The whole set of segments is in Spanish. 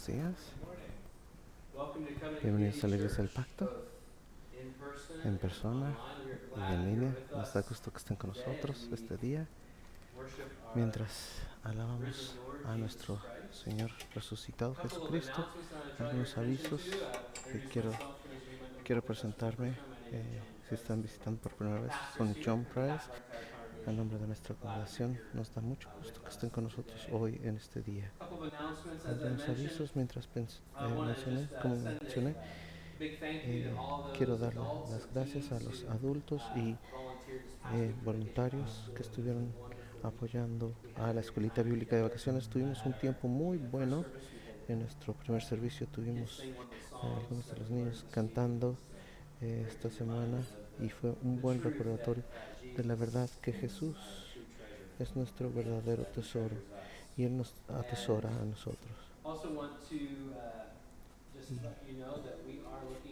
Buenos días. Bienvenidos a la Iglesia del Pacto, en persona y en línea. Nos da gusto que estén con nosotros este día mientras alabamos a nuestro Señor resucitado Jesucristo. Algunos avisos que quiero presentarme. Si están visitando por primera vez, son John Price. A nombre de nuestra congregación, nos da mucho gusto que estén con nosotros hoy en este día. Algunos avisos mientras mencioné, quiero darle las gracias a los adultos y voluntarios que estuvieron apoyando a la escuelita bíblica de vacaciones. Tuvimos un tiempo muy bueno. En nuestro primer servicio tuvimos algunos de los niños cantando esta semana y fue un buen recordatorio de la verdad que Jesús es nuestro verdadero tesoro y Él nos atesora a nosotros.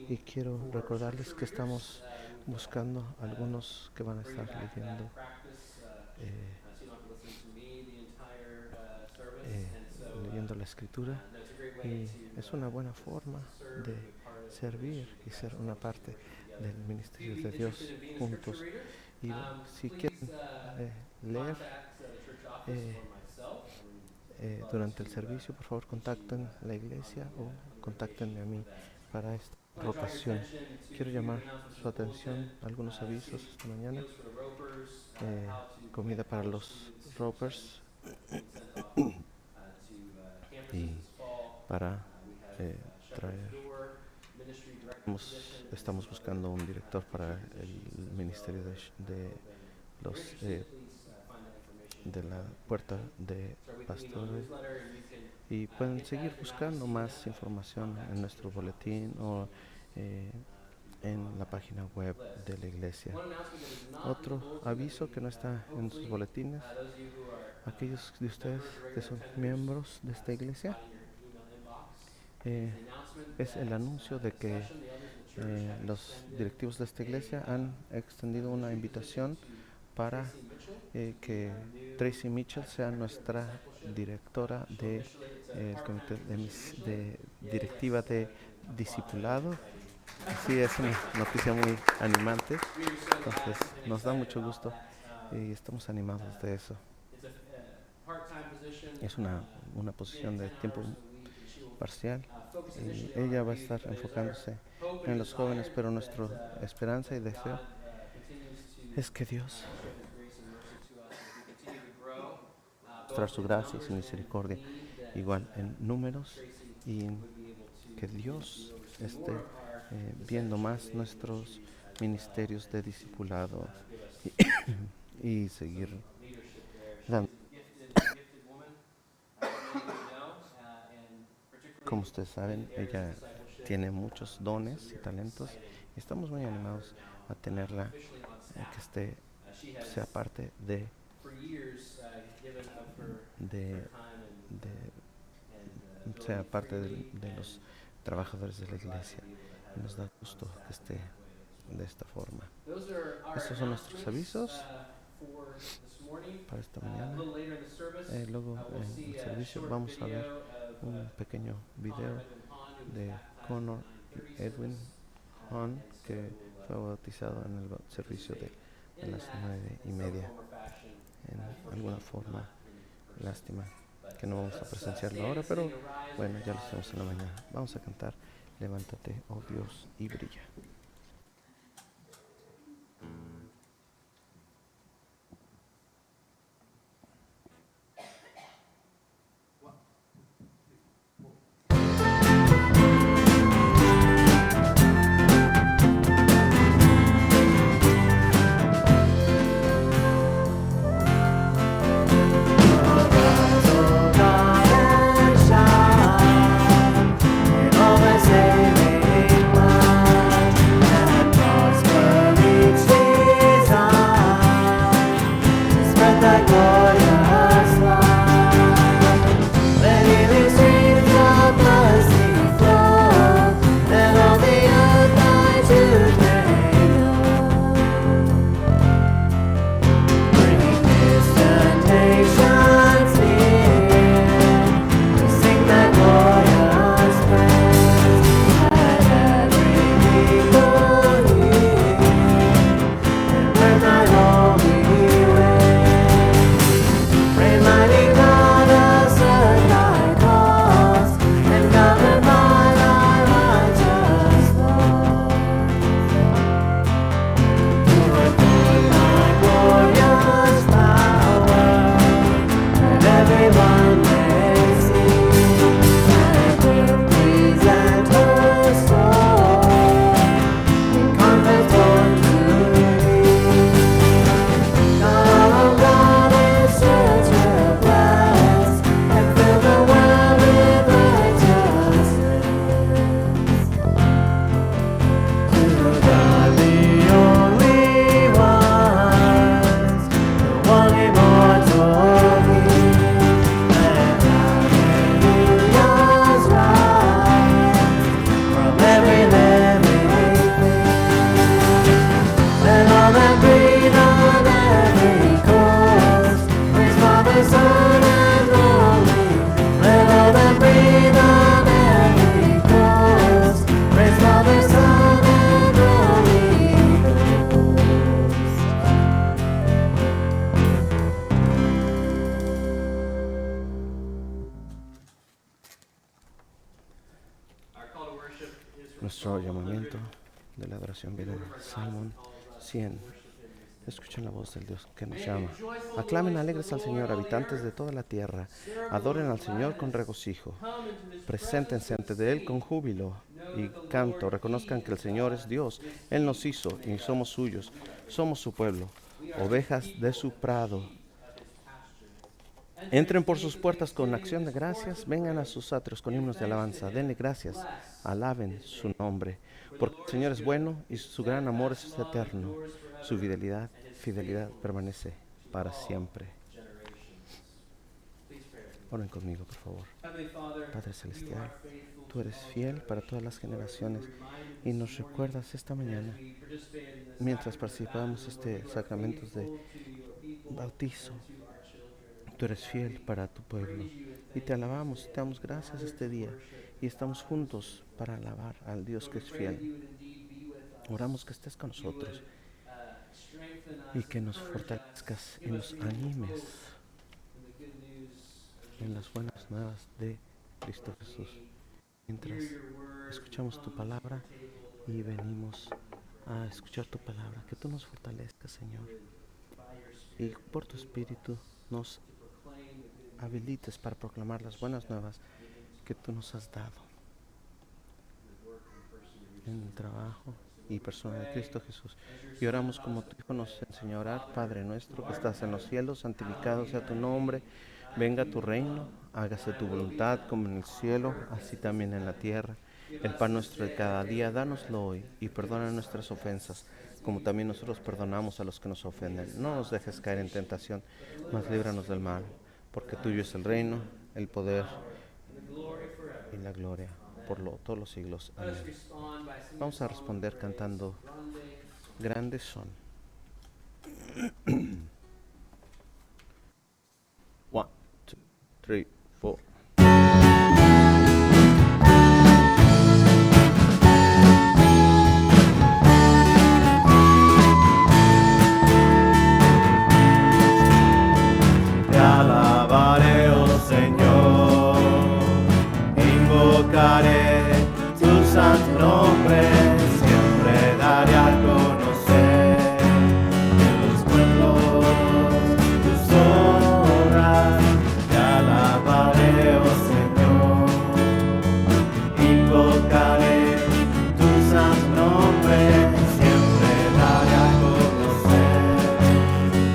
Y quiero recordarles que estamos buscando algunos que van a estar leyendo la Escritura, y es una buena forma de servir y ser una parte del ministerio de Dios juntos. Y si quieren leer durante el servicio, por favor contacten la iglesia o contáctenme a mí para esta rotación. Quiero llamar su atención a algunos avisos esta mañana. Comida para los ropers y para traer. Estamos buscando un director para el ministerio de la puerta de pastores, y pueden seguir buscando más información en nuestro boletín o en la página web de la iglesia. Otro aviso que no está en sus boletines: aquellos de ustedes que son miembros de esta iglesia, es el anuncio de que los directivos de esta iglesia han extendido una invitación para que Tracy Mitchell sea nuestra directora del comité de directiva de discipulado. Sí, es una noticia muy animante, entonces nos da mucho gusto y estamos animados de eso. Es una posición de tiempo parcial y ella va a estar enfocándose en los jóvenes, pero nuestra esperanza y deseo es que Dios mostrar su gracia y su misericordia igual en números, y que Dios esté viendo más nuestros ministerios de discipulado y seguir dando. Como ustedes saben, ella tiene muchos dones y talentos y estamos muy animados a tenerla, que sea parte de los trabajadores de la iglesia, y nos da gusto que esté de esta forma. Estos son nuestros avisos para esta mañana. Luego en el servicio vamos a ver un pequeño video de Connor y Edwin Hahn, que fue bautizado en el servicio de las 9:30. En alguna forma, lástima que no vamos a presenciarlo ahora, pero bueno, ya lo hacemos en la mañana. Vamos a cantar Levántate, oh Dios, y brilla. Saving light. Nuestro llamamiento de la adoración viene de Salmón 100. Escuchen la voz del Dios que nos llama. Aclamen alegres al Señor, habitantes de toda la tierra. Adoren al Señor con regocijo. Preséntense ante de Él con júbilo y canto. Reconozcan que el Señor es Dios. Él nos hizo y somos suyos. Somos su pueblo, ovejas de su prado. Entren por sus puertas con acción de gracias. Vengan a sus atrios con himnos de alabanza. Denle gracias. Alaben su nombre. Porque el Señor es bueno y su gran amor es eterno. Su fidelidad permanece para siempre. Oren conmigo, por favor. Padre Celestial, tú eres fiel para todas las generaciones y nos recuerdas esta mañana, mientras participamos este sacramento de bautizo, tú eres fiel para tu pueblo y te alabamos y te damos gracias este día y estamos juntos para alabar al Dios que es fiel. Oramos que estés con nosotros y que nos fortalezcas y nos animes en las buenas nuevas de Cristo Jesús. Mientras escuchamos tu palabra y venimos a escuchar tu palabra, que tú nos fortalezcas, Señor, y por tu Espíritu nos habilites para proclamar las buenas nuevas que tú nos has dado en el trabajo y persona de Cristo Jesús. Y oramos como tu Hijo nos enseñó a orar. Padre nuestro que estás en los cielos, santificado sea tu nombre. Venga tu reino, hágase tu voluntad como en el cielo, así también en la tierra. El pan nuestro de cada día, dánoslo hoy y perdona nuestras ofensas, como también nosotros perdonamos a los que nos ofenden. No nos dejes caer en tentación, mas líbranos del mal, porque tuyo es el reino, el poder y la gloria por todos los siglos. Amén. Vamos a responder cantando Grandes son. 1, 2, 3, 4. Te alabaré, oh Señor, invocaré tu santo nombre, siempre daré a conocer de los pueblos tus obras. Te alabaré, oh Señor, invocaré tu santo nombre, siempre daré a conocer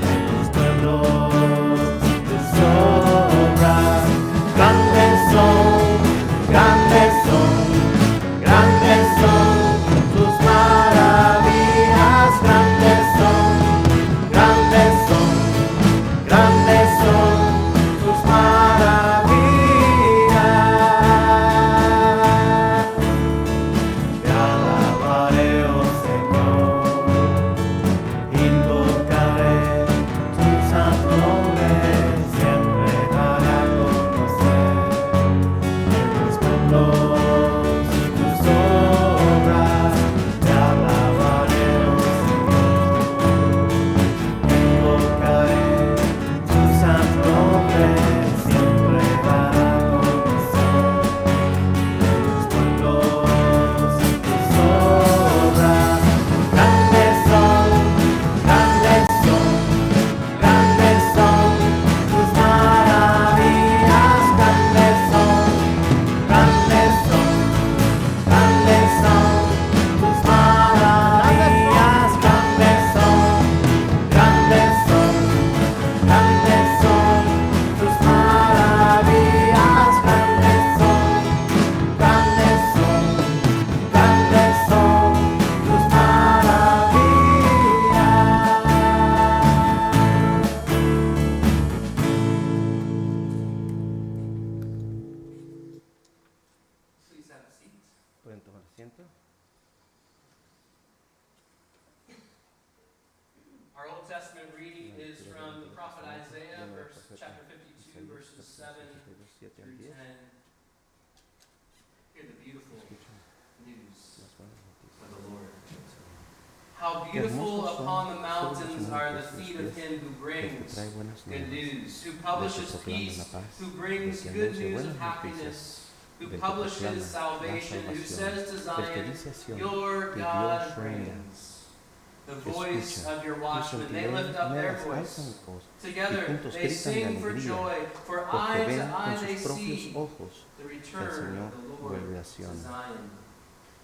de los pueblos tus obras. Grandes son, grandes son. Grandes son tus maravillas, grandes son, grandes son, grandes son tus maravillas. Te alabaré, oh Señor, invocaré tu santo nombre, siempre daré a conocer de los pueblos. ¿Pueden tomar asiento? Our Old Testament reading is from the prophet Isaiah, chapter 52, verses 7 through 10. Hear the beautiful news of the Lord. How beautiful upon the mountains are the feet of him who brings good news, who publishes peace, who brings good news of happiness who del que publishes proclama la salvation, who salvación, says to del que Zion, dice a Sion your que God Dios reina. reigns. The voice Escucha, of your tus watchmen, they lift up their centinelas voice. alzan voz y Together juntos they gritan de sing for alegría, joy, for porque eye ven to eye con they sus propios see ojos the que el return Señor of the Lord vuelve a to Sion. Zion.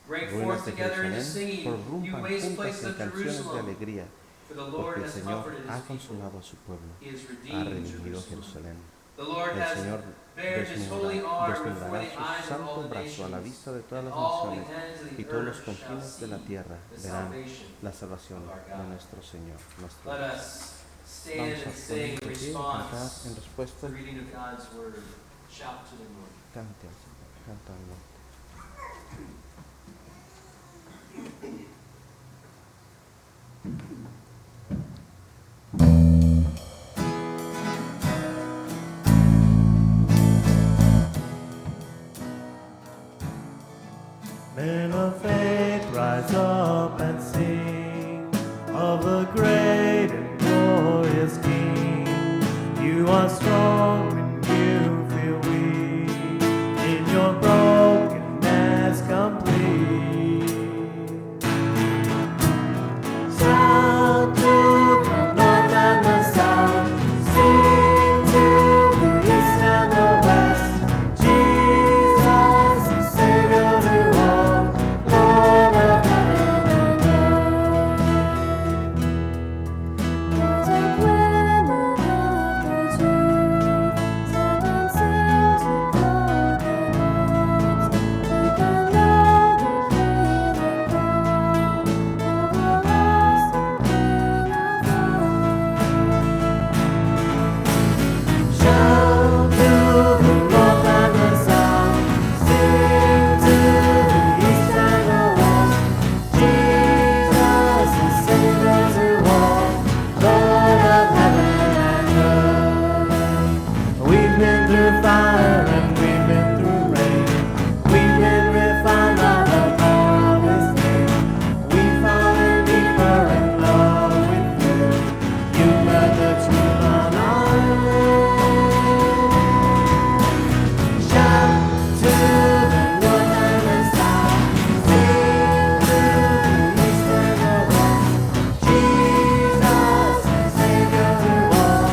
Break Ruinas forth de together into Jerusalén singing, you prorrumpan waste juntas places en of canciones de Jerusalem, alegría, for the Lord porque el has Señor comforted ha his people. consolado a su pueblo, He has ha redeemed redimido Jerusalem. Jerusalén. The Lord El has Señor bared his holy arm before desnudará the su eyes of all santo the brazo a la nations, vista de todas and las all the naciones, ends of y the todos los earth shall confines de la see tierra the verán salvation la salvación of our de God. nuestro Señor, nuestro Let Dios. us stand Vamos a and sing in ponernos de pie y cantar response en to respuesta. the reading of God's word. Shout to the Lord. Cante al Señor, canta al Lord. Men of faith, rise up and sing of the great and glorious King. You are strong when you feel weak, in your brokenness complete. Shout to the north and the south, sing to the east and the west. Jesus is Savior to all, Lord of heaven and earth. There's a remnant of the Jews, stand and sing to broken hearts. We can know the healing God over us, King of Shout to the north and the south, sing to the east and the west. Jesus is Savior to all, Lord of heaven and earth. We've been through fire and we've been through rain. We've been refined by the power of His name. We've fallen deeper in love with You. You led the truth on our Shout to the north and the south, sing to the east and the west. Jesus is Savior to all,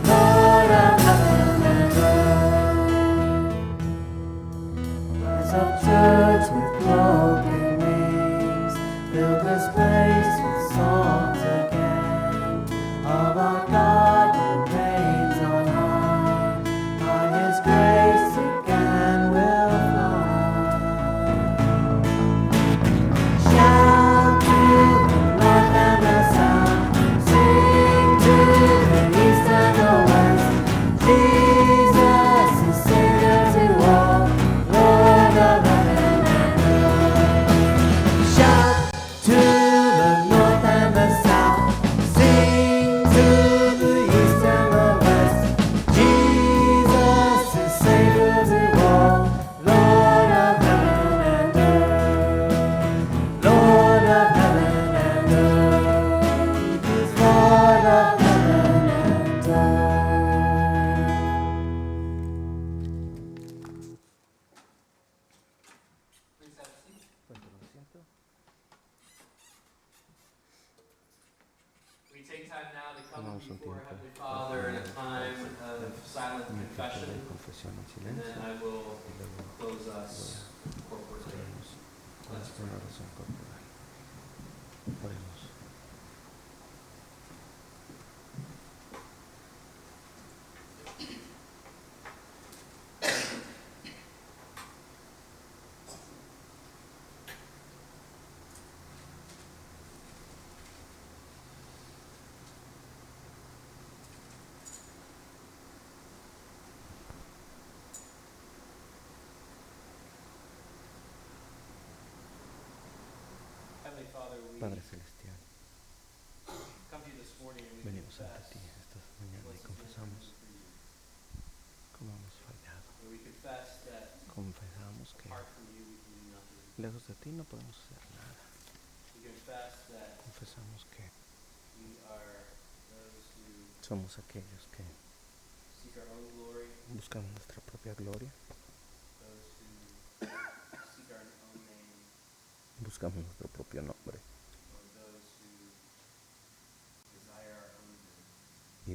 Lord of heaven and earth. Rise up, church, with broken wings, fill this place with songs again of our God who reigns on high. By His grace again we'll fly. Shout to the north and the south, sing to the east and the west. Jesus is Savior to all, Lord of heaven and earth. Shout to the north and the south, sing to the east and the west. Jesus is Savior to all, Lord of heaven and earth. Lord of heaven and earth, is Lord of heaven and earth. Please have a seat. We take time now to come Tomamos un before tiempo Heavenly Father in a time of silent Una tiempo confession, de confesión en and silencio, then I will y luego close us corporately. cerramos con una oración corporal. Oremos. Heavenly Father, we Padre Celestial, come to you this morning and we venimos ante confess ti esta mañana y what's confesamos for you. cómo hemos fallado. We confess that Confesamos que apart from you we can do nothing. lejos de ti no podemos hacer nada. We confess that Confesamos que we are those who somos aquellos que seek our own glory, buscamos nuestra propia gloria, those who Buscamos nuestro propio nombre or those who desire our own good. y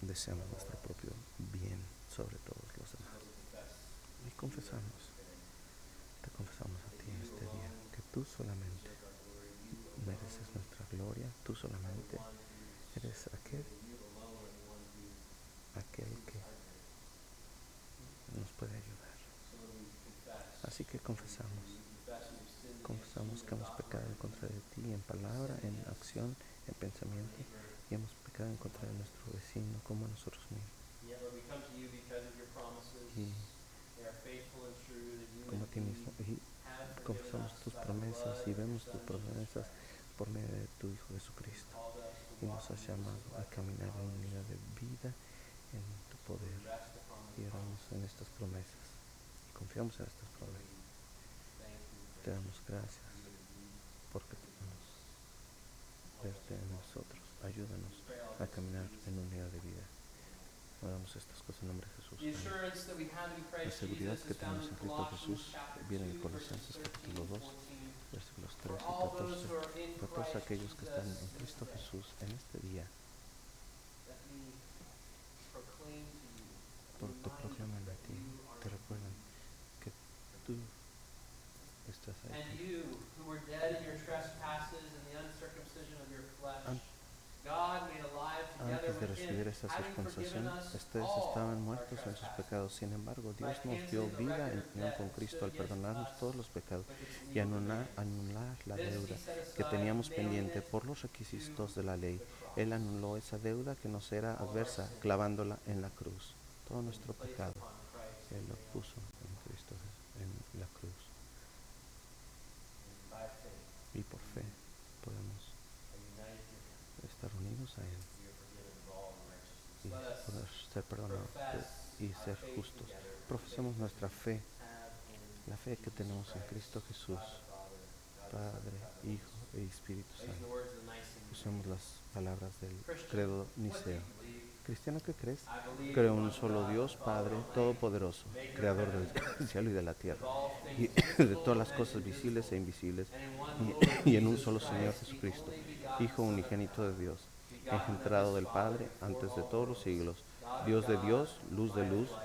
deseamos nuestro propio bien sobre todos los demás. Y confesamos, te confesamos a ti en este día, que tú solamente mereces nuestra gloria, tú solamente eres aquel que nos puede ayudar. Así que confesamos que hemos pecado en contra de ti en palabra, en acción, en pensamiento, y hemos pecado en contra de nuestro vecino como a nosotros mismos. Y como a ti mismo, y confesamos tus promesas y vemos tus promesas por medio de tu Hijo Jesucristo, y nos has llamado a caminar en unidad de vida en tu poder, y oramos en estas promesas y confiamos en estas promesas. Te damos gracias porque podemos verte en nosotros. Ayúdanos a caminar en unidad de vida. Oramos estas cosas en nombre de Jesús. Amén. La seguridad que tenemos en Cristo Jesús viene de Colosenses capítulo 2, versículos 13 y 14. Para todos aquellos que están en Cristo Jesús en este día, te proclaman a ti, te recuerdan que tú estás ahí. And you, who were dead in your trespasses and the uncircumcision of your flesh, God made alive together Antes de with recibir him, esa having circuncisión, forgiven us ustedes all estaban our muertos en sus trespasses, pecados. Sin embargo, Dios by nos dio canceling the vida record en of unión debt con that Cristo stood al perdonarnos against todos us los pecados with its y legal demand. anular la This he deuda set que aside, teníamos nailing pendiente it por los to requisitos de la ley. the cross. Él anuló esa deuda que nos era adversa, clavándola en la cruz. Todo nuestro Placed pecado, upon Christ Él lo the nail. puso en Cristo, en la cruz. And by faith, Y por fe podemos are united to him. estar unidos a Él We are forgiven of all unrighteousness. y Let us poder ser perdonados y profess ser our faith justos. together. Profesemos nuestra fe, Have in la fe que tenemos en Cristo Jesús, God the Father, God the Son, Padre, God the Holy Hijo e Espíritu Spirit. These are the Santo. words of the Nicene Usemos las palabras del Christian, credo what do you niceo. believe? Cristiano, ¿qué crees? I believe Creo in en un one solo God, Dios, Padre Almighty, Todopoderoso, maker of Creador heaven and earth, del cielo y de la of tierra, all y things de visible todas las and cosas visibles e invisible, invisibles, and in one y, Lord y en un Jesus solo Señor Christ, the Jesucristo, only begotten Hijo Son of unigénito de Dios, begotten of engendrado his del Father Padre before antes de all todos los worlds, siglos, God Dios of de God, Dios, luz de light of luz, light,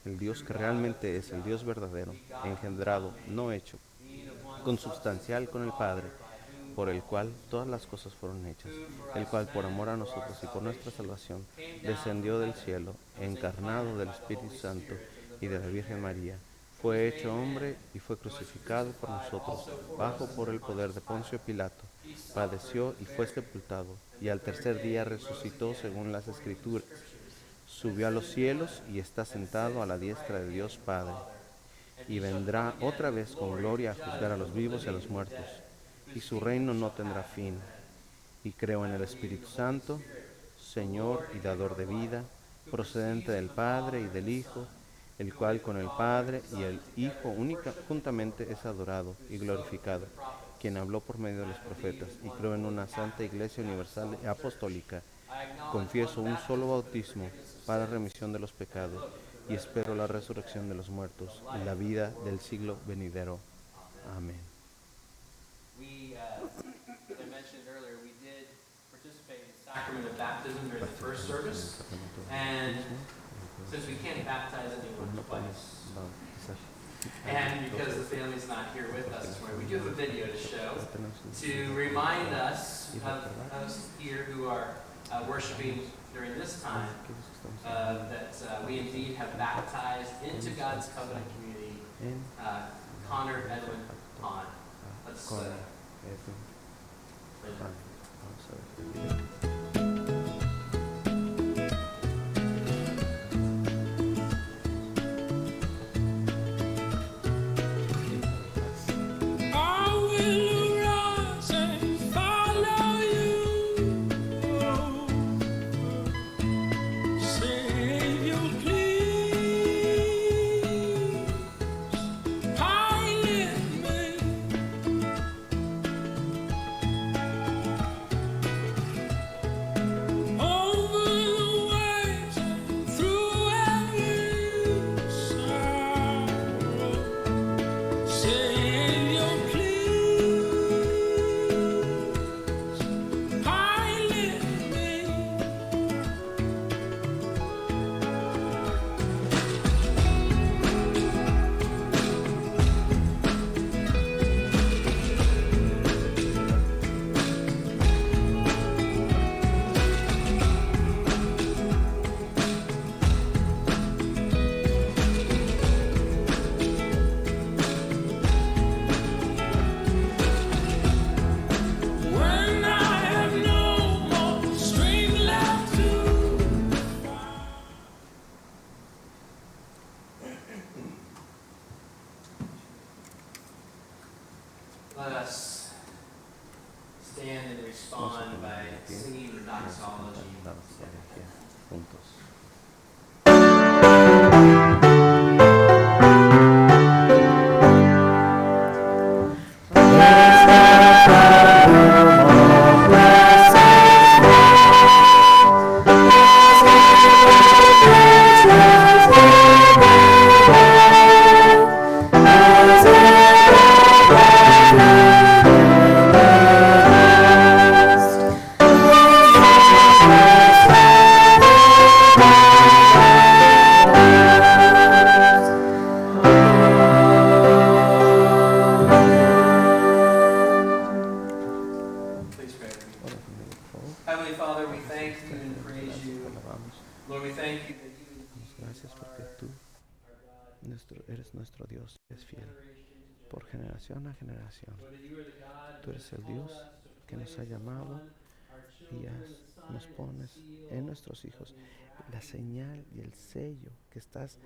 el Dios true que God realmente of es el true Dios God, verdadero, begotten, engendrado, not made, no hecho, being of one consubstancial substance con with el the Padre, Father, by whom por el all cual things todas las cosas fueron hechas, who for el us cual por men amor a and for our nosotros y por nuestra salvation, salvación came down descendió from del heaven, cielo, was encarnado incarnate del by the Espíritu Holy Santo Spirit of the y de la Virgin Virgen Mary, María. was Fue made hecho man, hombre y fue and was crucificado por crucified nosotros, also for bajo us por el under poder de Pontius Poncio Pilate. Pilato. He suffered Padeció and y was fue buried, sepultado, and y the al third tercer day día he rose resucitó again, según las according to the Escrituras. Scriptures, Subió a los cielos y está sentado a la diestra de Dios Padre, y vendrá otra vez con gloria a juzgar a los vivos y a los muertos, y su reino no tendrá fin. Y creo en el Espíritu Santo, Señor y dador de vida, procedente del Padre y del Hijo, el cual con el Padre y el Hijo única juntamente es adorado y glorificado, quien habló por medio de los profetas. Y creo en una santa Iglesia universal y apostólica. Confieso un solo bautismo para remisión de los pecados y espero la resurrección de los muertos y la vida del siglo venidero. Amén. We, as I mentioned earlier, we did participate in the sacrament of baptism during the first service, and since we can't baptize anyone twice, and because the family's not here with us this morning, we do have a video to show to remind us of us here who are worshiping during this time that we indeed have baptized into God's covenant community Connor Edwin Hahn. Let's Con play Edwin. that. Vamos a ver el video. I will arise and follow you, Savior, please pilot me. juntos. Please pray with me. Ora conmigo, por favor. Heavenly Father, we thank you and praise Gracias, te you. alabamos. Lord, we thank you that you Damos gracias porque tú eres nuestro Dios, eres fiel por generación a generación. Tú eres el Dios que nos ha llamado y nos pones en nuestros hijos la señal y el sello que estás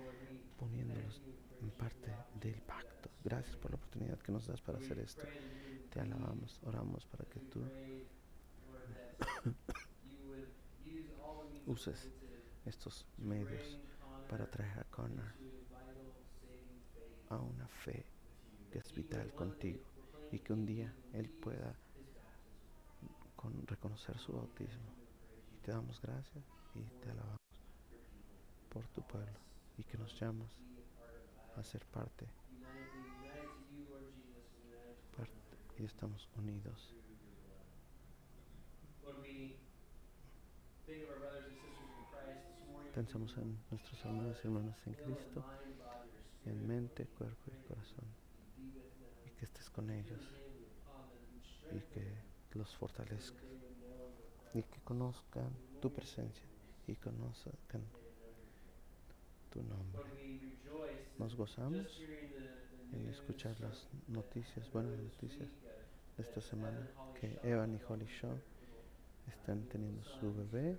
poniéndolos en parte del pacto. Gracias por la oportunidad que nos das para hacer esto. Te alabamos, oramos para que tú uses estos medios para traer a Connor a una fe que es vital contigo y que un día él pueda reconocer su bautismo. Y te damos gracias y te alabamos por tu pueblo y que nos llamas a ser parte y estamos unidos. Pensamos en nuestros hermanos y hermanas en Cristo, en mente, cuerpo y corazón, y que estés con ellos y que los fortalezcas y que conozcan tu presencia y conozcan tu nombre. Nos gozamos en escuchar las noticias, buenas noticias de esta semana, que Evan y Holly Shaw están teniendo su bebé,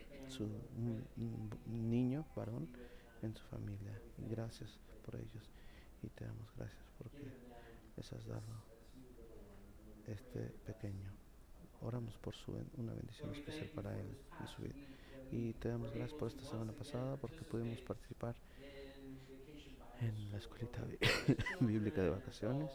un niño varón en su familia. Y gracias por ellos y te damos gracias porque les has dado este pequeño. Oramos por una bendición especial para él en su vida. Y te damos gracias por esta semana pasada porque pudimos participar en la escuelita bíblica de vacaciones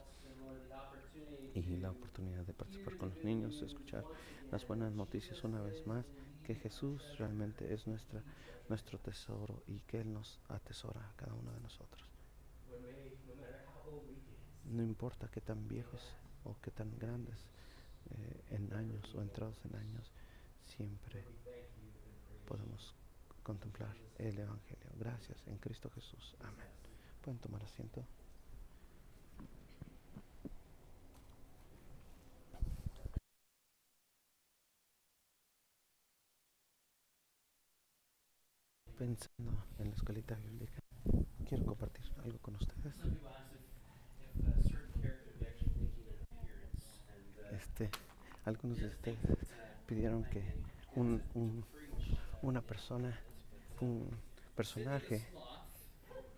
y la oportunidad de participar con los niños, de escuchar las buenas noticias una vez más, que Jesús realmente es nuestro tesoro y que Él nos atesora a cada uno de nosotros. No importa qué tan viejos o qué tan grandes en años o entrados en años, siempre podemos contemplar el Evangelio. Gracias en Cristo Jesús. Amén. Pueden tomar asiento. Pensando en la escuelita bíblica, quiero compartir algo con ustedes. Algunos de ustedes pidieron que una persona, un personaje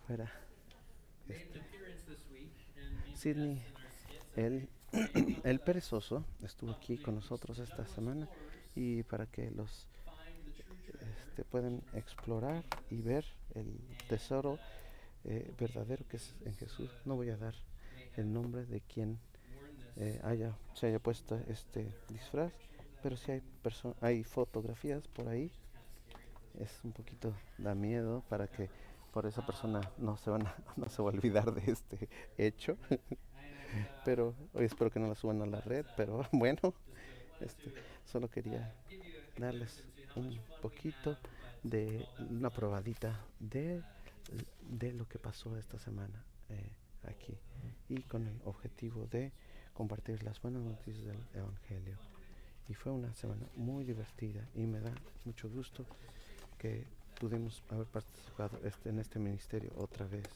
fuera Sidney, el perezoso, estuvo aquí con nosotros esta semana y para que los pueden explorar y ver el tesoro verdadero que es en Jesús. No voy a dar el nombre de quien se haya puesto este disfraz, pero si hay fotografías por ahí. Es un poquito, da miedo para que por esa persona no se va a olvidar de este hecho. Pero hoy espero que no la suban a la red, pero bueno, solo quería darles un poquito de una probadita de lo que pasó esta semana aquí, y con el objetivo de compartir las buenas noticias del Evangelio. Y fue una semana muy divertida y me da mucho gusto que pudimos haber participado en este ministerio otra vez,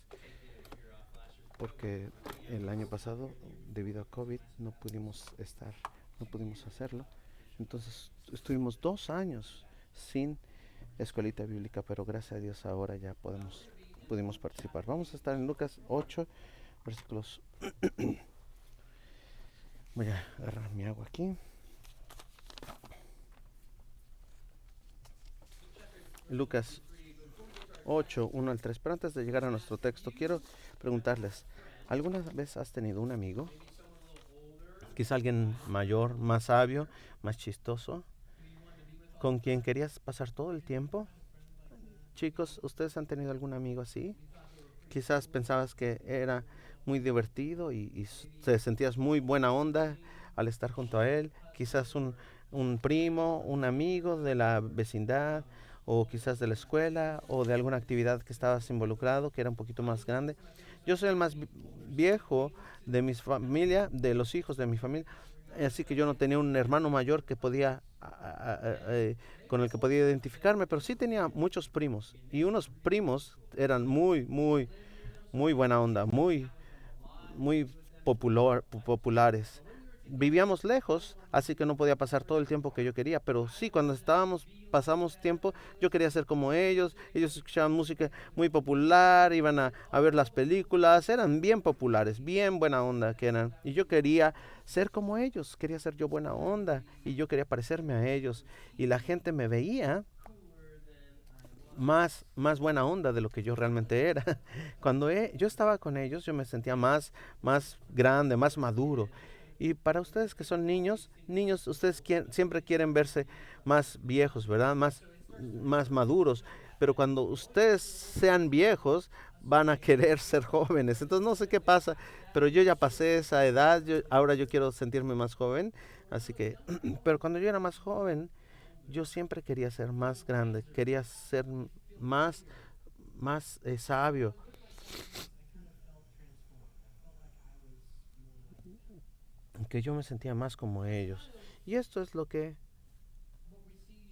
porque el año pasado debido a COVID no pudimos hacerlo. Entonces estuvimos 2 años sin escuelita bíblica, pero gracias a Dios ahora ya pudimos participar. Vamos a estar en Lucas 8 versículos. Voy a agarrar mi agua aquí. Lucas 8, 1 al 3. Pero antes de llegar a nuestro texto, quiero preguntarles, ¿alguna vez has tenido un amigo? Quizá alguien mayor, más sabio, más chistoso, con quien querías pasar todo el tiempo. Chicos, ¿ustedes han tenido algún amigo así? Quizás pensabas que era muy divertido y te sentías muy buena onda al estar junto a él. Quizás un primo, un amigo de la vecindad o quizás de la escuela o de alguna actividad que estabas involucrado que era un poquito más grande. Yo soy el más viejo de mi familia, de los hijos de mi familia, así que yo no tenía un hermano mayor que podía con el que podía identificarme, pero sí tenía muchos primos y unos primos eran muy buena onda, muy populares. Vivíamos lejos, así que no podía pasar todo el tiempo que yo quería, pero sí, cuando pasamos tiempo, yo quería ser como ellos escuchaban música muy popular, iban a ver las películas, eran bien populares, bien buena onda que eran, y yo quería ser como ellos, quería ser yo buena onda, y yo quería parecerme a ellos, y la gente me veía más buena onda de lo que yo realmente era. Cuando yo estaba con ellos, yo me sentía más grande, más maduro. Y para ustedes que son niños, ustedes siempre quieren verse más viejos, ¿verdad? Más maduros. Pero cuando ustedes sean viejos, van a querer ser jóvenes. Entonces no sé qué pasa, pero yo ya pasé esa edad, ahora yo quiero sentirme más joven. Así que, pero cuando yo era más joven, yo siempre quería ser más grande, quería ser más, más sabio, que yo me sentía más como ellos. Y esto es lo que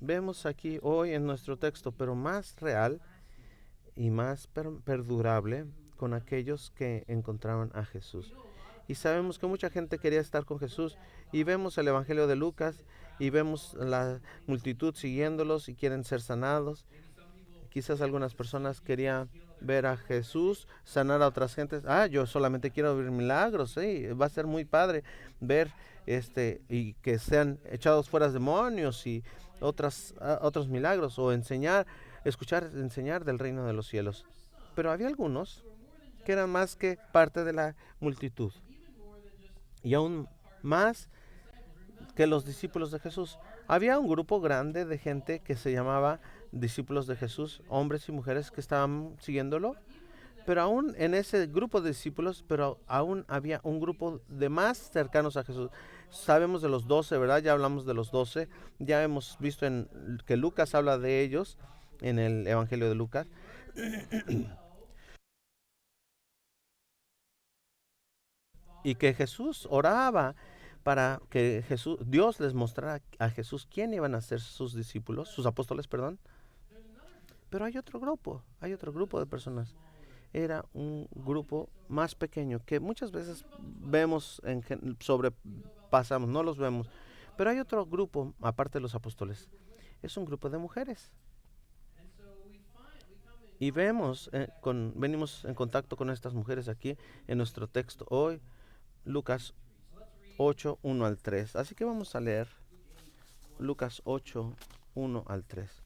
vemos aquí hoy en nuestro texto, pero más real y más perdurable con aquellos que encontraban a Jesús. Y sabemos que mucha gente quería estar con Jesús y vemos el Evangelio de Lucas y vemos la multitud siguiéndolos y quieren ser sanados. Quizás algunas personas querían ver a Jesús sanar a otras gentes. Yo solamente quiero ver milagros, sí, va a ser muy padre ver y que sean echados fuera demonios y otros milagros o enseñar del reino de los cielos. Pero había algunos que eran más que parte de la multitud y aún más que los discípulos de Jesús. Había un grupo grande de gente que se llamaba discípulos de Jesús, hombres y mujeres que estaban siguiéndolo, pero aún en ese grupo de discípulos, pero aún había un grupo de más cercanos a Jesús. Sabemos de los 12, ¿verdad? Ya hablamos de los 12, ya hemos visto que Lucas habla de ellos en el Evangelio de Lucas. Y que Jesús oraba para que Dios les mostrara a Jesús quién iban a ser sus discípulos, sus apóstoles, perdón. Pero hay otro grupo de personas. Era un grupo más pequeño que muchas veces vemos sobrepasamos, no los vemos. Pero hay otro grupo, aparte de los apóstoles. Es un grupo de mujeres. Y venimos en contacto con estas mujeres aquí en nuestro texto hoy, Lucas 8, 1 al 3. Así que vamos a leer Lucas 8, 1 al 3.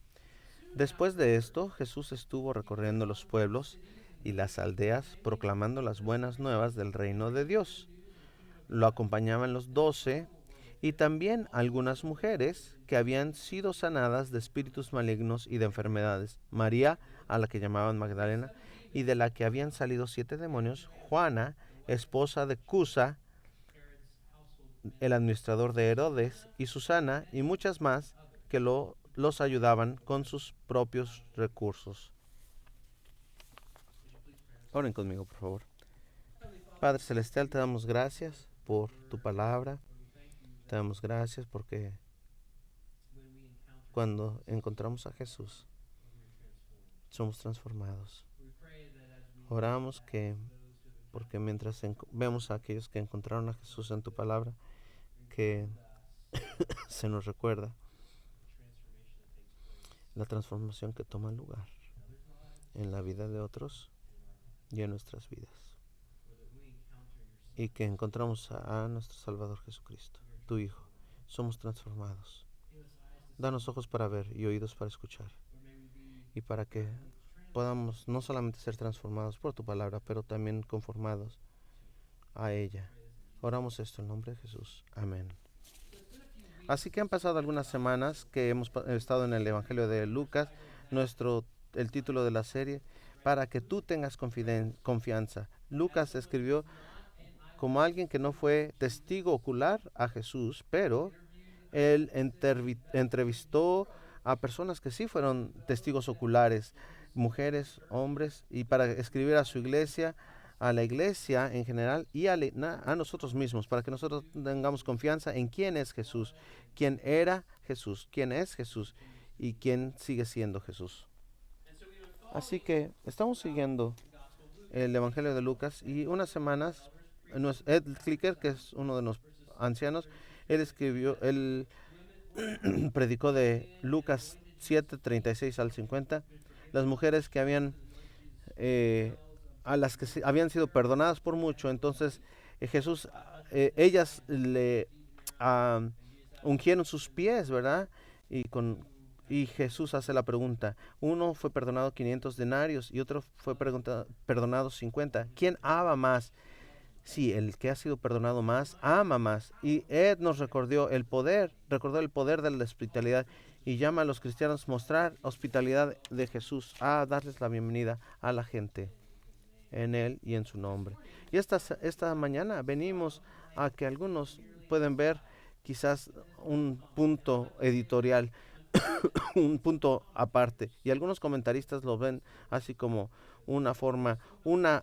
Después de esto, Jesús estuvo recorriendo los pueblos y las aldeas, proclamando las buenas nuevas del reino de Dios. Lo acompañaban los 12 y también algunas mujeres que habían sido sanadas de espíritus malignos y de enfermedades. María, a la que llamaban Magdalena, y de la que habían salido 7 demonios. Juana, esposa de Cusa, el administrador de Herodes, y Susana, y muchas más que los ayudaban con sus propios recursos. Oren conmigo, por favor. Padre Celestial, te damos gracias por tu palabra. Te damos gracias porque cuando encontramos a Jesús, somos transformados. Oramos porque mientras vemos a aquellos que encontraron a Jesús en tu palabra, que se nos recuerda la transformación que toma lugar en la vida de otros y en nuestras vidas. Y que encontramos a nuestro Salvador Jesucristo, tu Hijo. Somos transformados. Danos ojos para ver y oídos para escuchar. y para que podamos no solamente ser transformados por tu palabra, pero también conformados a ella. Oramos esto en nombre de Jesús. Amén. Así que han pasado algunas semanas que hemos estado en el Evangelio de Lucas, el título de la serie, para que tú tengas confianza. Lucas escribió como alguien que no fue testigo ocular a Jesús, pero él entrevistó a personas que sí fueron testigos oculares, mujeres, hombres, y para escribir a su iglesia, a la iglesia en general y a nosotros mismos, para que nosotros tengamos confianza en quién es Jesús, quién era Jesús, quién es Jesús y quién sigue siendo Jesús. Así que estamos siguiendo el Evangelio de Lucas y unas semanas, Ed Clicker, que es uno de los ancianos, él predicó de Lucas 7, 36 al 50, las mujeres que a las que habían sido perdonadas por mucho. Entonces Jesús, ellas le ungieron sus pies, ¿verdad? Y Jesús hace la pregunta, uno fue perdonado 500 denarios y otro fue perdonado 50. ¿Quién ama más? Sí, el que ha sido perdonado más, ama más. Y Ed nos recordó el poder de la hospitalidad y llama a los cristianos a mostrar hospitalidad de Jesús, a darles la bienvenida a la gente en Él y en su nombre. Y esta mañana venimos a que algunos pueden ver quizás un punto editorial, un punto aparte, y algunos comentaristas lo ven así como una forma, una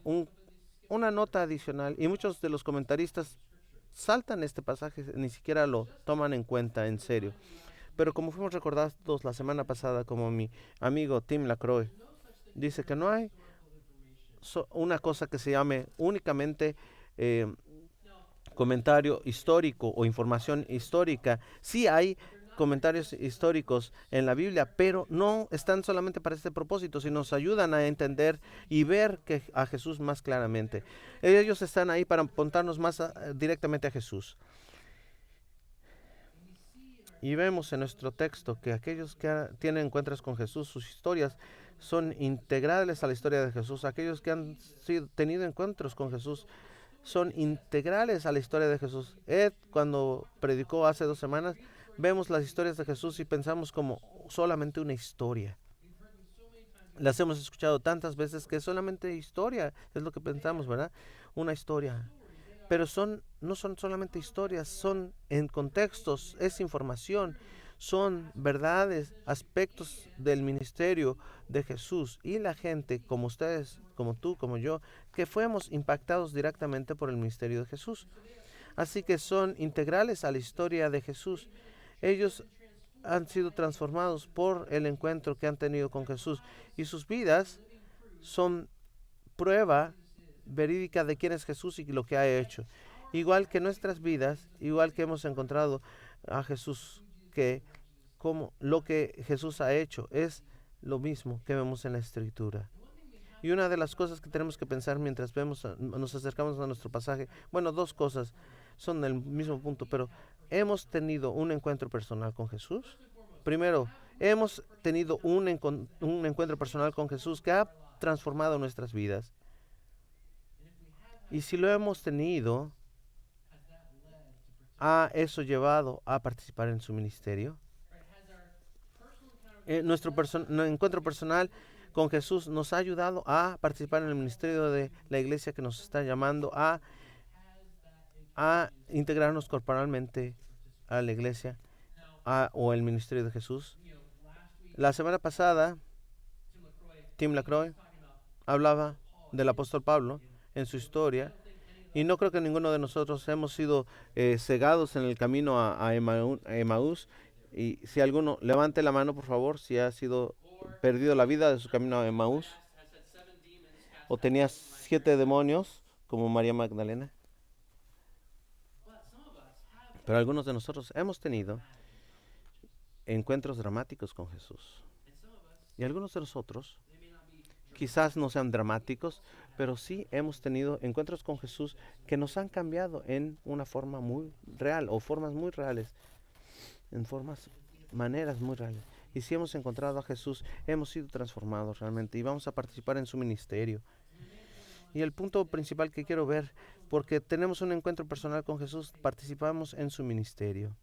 nota adicional, y muchos de los comentaristas saltan este pasaje, ni siquiera lo toman en cuenta en serio. Pero como fuimos recordados la semana pasada, como mi amigo Tim LaCroix dice que no hay una cosa que se llame únicamente comentario histórico o información histórica. Sí hay comentarios históricos en la Biblia, pero no están solamente para este propósito, sino nos ayudan a entender y ver a Jesús más claramente. Ellos están ahí para apuntarnos más directamente a Jesús. Y vemos en nuestro texto que aquellos que tienen encuentros con Jesús, sus historias son integrales a la historia de Jesús. Aquellos que han tenido encuentros con Jesús son integrales a la historia de Jesús. Ed, cuando predicó hace 2 semanas, vemos las historias de Jesús y pensamos como solamente una historia. Las hemos escuchado tantas veces que solamente historia es lo que pensamos, ¿verdad? Una historia. Pero no son solamente historias, son en contextos, es información, son verdades, aspectos del ministerio de Jesús y la gente como ustedes, como tú, como yo, que fuimos impactados directamente por el ministerio de Jesús. Así que son integrales a la historia de Jesús. Ellos han sido transformados por el encuentro que han tenido con Jesús y sus vidas son prueba verídica de quién es Jesús y lo que ha hecho. Igual que nuestras vidas, igual que hemos encontrado a Jesús, que como lo que Jesús ha hecho es lo mismo que vemos en la Escritura. Y una de las cosas que tenemos que pensar mientras nos acercamos a nuestro pasaje, bueno, 2 cosas son del mismo punto, pero hemos tenido un encuentro personal con Jesús. Primero, hemos tenido un encuentro personal con Jesús que ha transformado nuestras vidas. Y si lo hemos tenido, ¿ha eso llevado a participar en su ministerio? Nuestro encuentro personal con Jesús nos ha ayudado a participar en el ministerio de la iglesia que nos está llamando a integrarnos corporalmente a la iglesia o el ministerio de Jesús. La semana pasada, Tim LaCroix hablaba del apóstol Pablo en su historia, y no creo que ninguno de nosotros hemos sido cegados en el camino a Emaús. Y si alguno, levante la mano por favor, si ha sido perdido la vida de su camino a Emaús, o tenía 7 demonios como María Magdalena. Pero algunos de nosotros hemos tenido encuentros dramáticos con Jesús, y algunos de nosotros quizás no sean dramáticos, pero sí hemos tenido encuentros con Jesús que nos han cambiado en una forma muy real, o formas muy reales, maneras muy reales. Y si hemos encontrado a Jesús, hemos sido transformados realmente y vamos a participar en su ministerio. Y el punto principal que quiero ver, porque tenemos un encuentro personal con Jesús, participamos en su ministerio.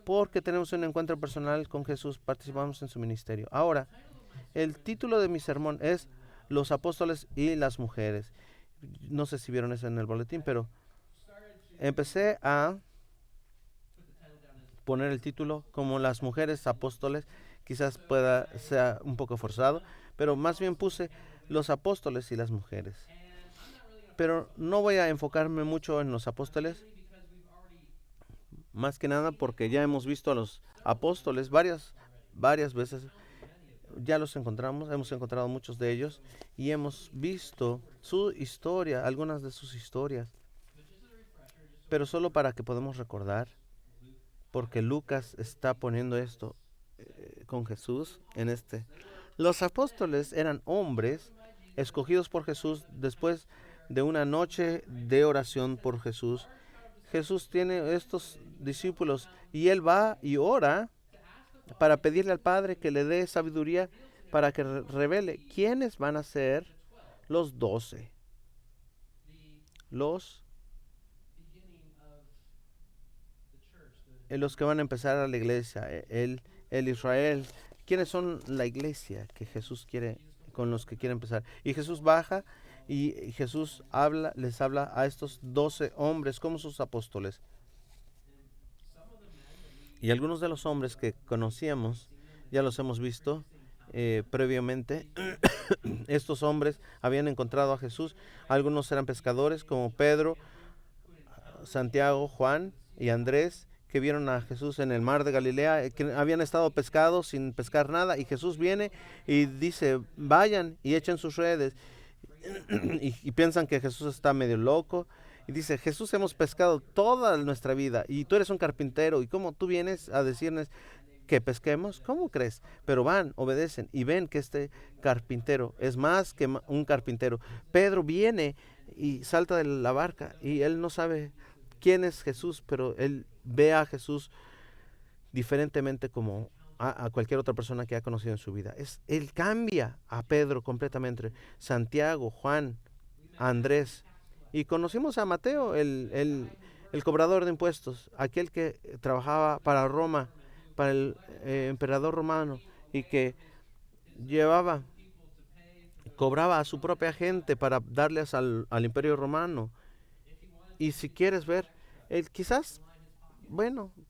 Porque tenemos un encuentro personal con Jesús, participamos en su ministerio. Ahora, el título de mi sermón es Los apóstoles y las mujeres. No sé si vieron eso en el boletín, pero empecé a poner el título como Las mujeres apóstoles. Quizás sea un poco forzado, pero más bien puse Los apóstoles y las mujeres. Pero no voy a enfocarme mucho en los apóstoles, más que nada porque ya hemos visto a los apóstoles varias veces. Ya los encontramos, hemos encontrado muchos de ellos y hemos visto su historia, algunas de sus historias. Pero solo para que podamos recordar, porque Lucas está poniendo esto con Jesús en este. Los apóstoles eran hombres escogidos por Jesús después de una noche de oración por Jesús. Jesús tiene estos discípulos y él va y ora para pedirle al Padre que le dé sabiduría para que revele quiénes van a ser los 12. Los que van a empezar a la iglesia, el Israel. ¿Quiénes son la iglesia que Jesús quiere, con los que quiere empezar? Y Jesús baja y Jesús les habla a estos 12 hombres como sus apóstoles. Y algunos de los hombres que conocíamos, ya los hemos visto previamente. Estos hombres habían encontrado a Jesús. Algunos eran pescadores como Pedro, Santiago, Juan y Andrés, que vieron a Jesús en el mar de Galilea, que habían estado pescados sin pescar nada, y Jesús viene y dice, vayan y echen sus redes. y piensan que Jesús está medio loco. Y dice, Jesús, hemos pescado toda nuestra vida y tú eres un carpintero, y cómo tú vienes a decirnos que pesquemos. ¿Cómo crees? Pero van, obedecen y ven que este carpintero es más que un carpintero. Pedro viene y salta de la barca y él no sabe quién es Jesús, pero él ve a Jesús diferentemente como a cualquier otra persona que ha conocido en su vida. Él cambia a Pedro completamente. Santiago, Juan, Andrés. Y conocimos a Mateo, el cobrador de impuestos, aquel que trabajaba para Roma, para el emperador romano, y que cobraba a su propia gente para darles al imperio romano. Y si quieres ver, él quizás,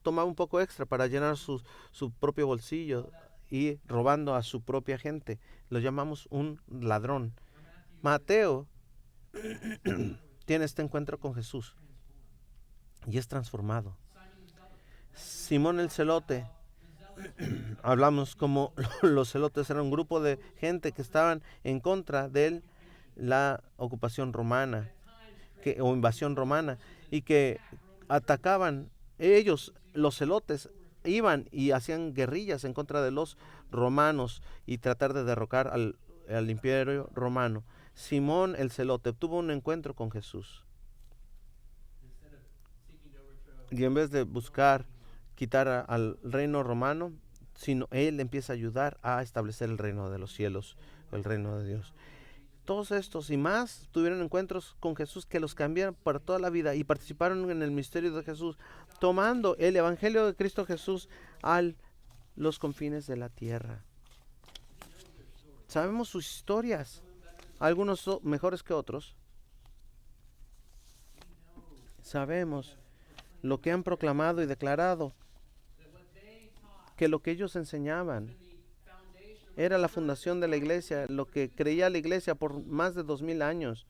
tomaba un poco extra para llenar su propio bolsillo y robando a su propia gente. Lo llamamos un ladrón. Mateo tiene este encuentro con Jesús y es transformado. Simón el celote, hablamos como los celotes eran un grupo de gente que estaban en contra de la ocupación romana o invasión romana, y que atacaban. Ellos, los celotes, iban y hacían guerrillas en contra de los romanos y tratar de derrocar al imperio romano. Simón el celote tuvo un encuentro con Jesús. Y en vez de buscar quitar al reino romano, sino él empieza a ayudar a establecer el reino de los cielos, el reino de Dios. Todos estos y más tuvieron encuentros con Jesús que los cambiaron para toda la vida y participaron en el misterio de Jesús, tomando el evangelio de Cristo Jesús a los confines de la tierra. Sabemos sus historias, algunos son mejores que otros. Sabemos lo que han proclamado y declarado, que lo que ellos enseñaban era la fundación de la iglesia, lo que creía la iglesia por más de 2000 años.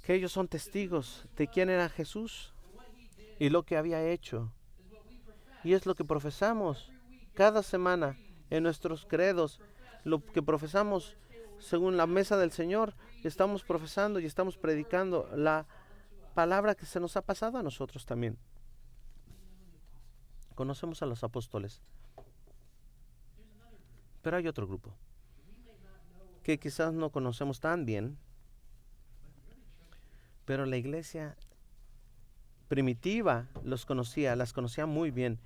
Que ellos son testigos de quién era Jesús y lo que había hecho. Y es lo que profesamos cada semana en nuestros credos, lo que profesamos según la mesa del Señor. Estamos profesando y estamos predicando la palabra que se nos ha pasado a nosotros también. Conocemos a los apóstoles. Pero hay otro grupo que quizás no conocemos tan bien, pero la iglesia primitiva las conocía muy bien,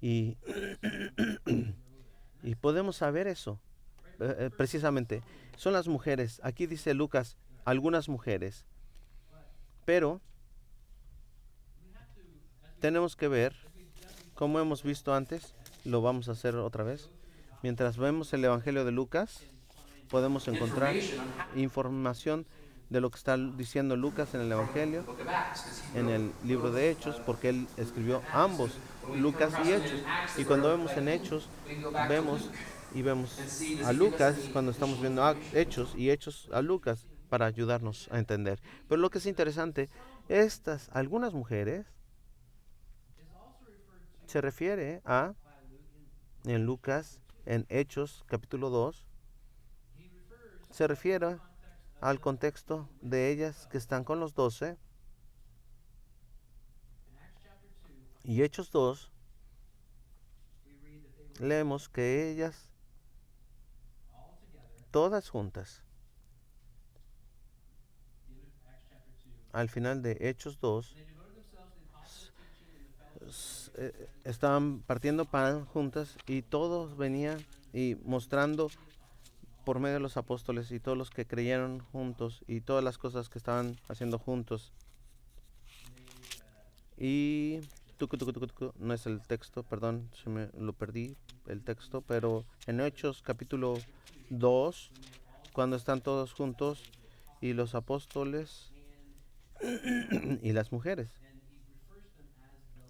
Y, y podemos saber eso, precisamente. Son las mujeres. Aquí dice Lucas, algunas mujeres. Pero tenemos que ver, como hemos visto antes, lo vamos a hacer otra vez. Mientras vemos el Evangelio de Lucas, podemos encontrar información de lo que está diciendo Lucas en el Evangelio, en el libro de Hechos, porque él escribió ambos, Lucas y Hechos. Y cuando vemos en Hechos, vemos a Lucas cuando estamos viendo Hechos y Hechos a Lucas para ayudarnos a entender. Pero lo que es interesante, algunas mujeres se refiere a, en Lucas, en Hechos capítulo 2, se refiere al contexto de ellas que están con los 12. Y Hechos 2, leemos que ellas, todas juntas, al final de Hechos 2, estaban partiendo pan juntas y todos venían y mostrando por medio de los apóstoles y todos los que creyeron juntos y todas las cosas que estaban haciendo juntos. Y no es el texto, perdón, se me lo perdí el texto, pero en Hechos capítulo 2, cuando están todos juntos y los apóstoles y las mujeres,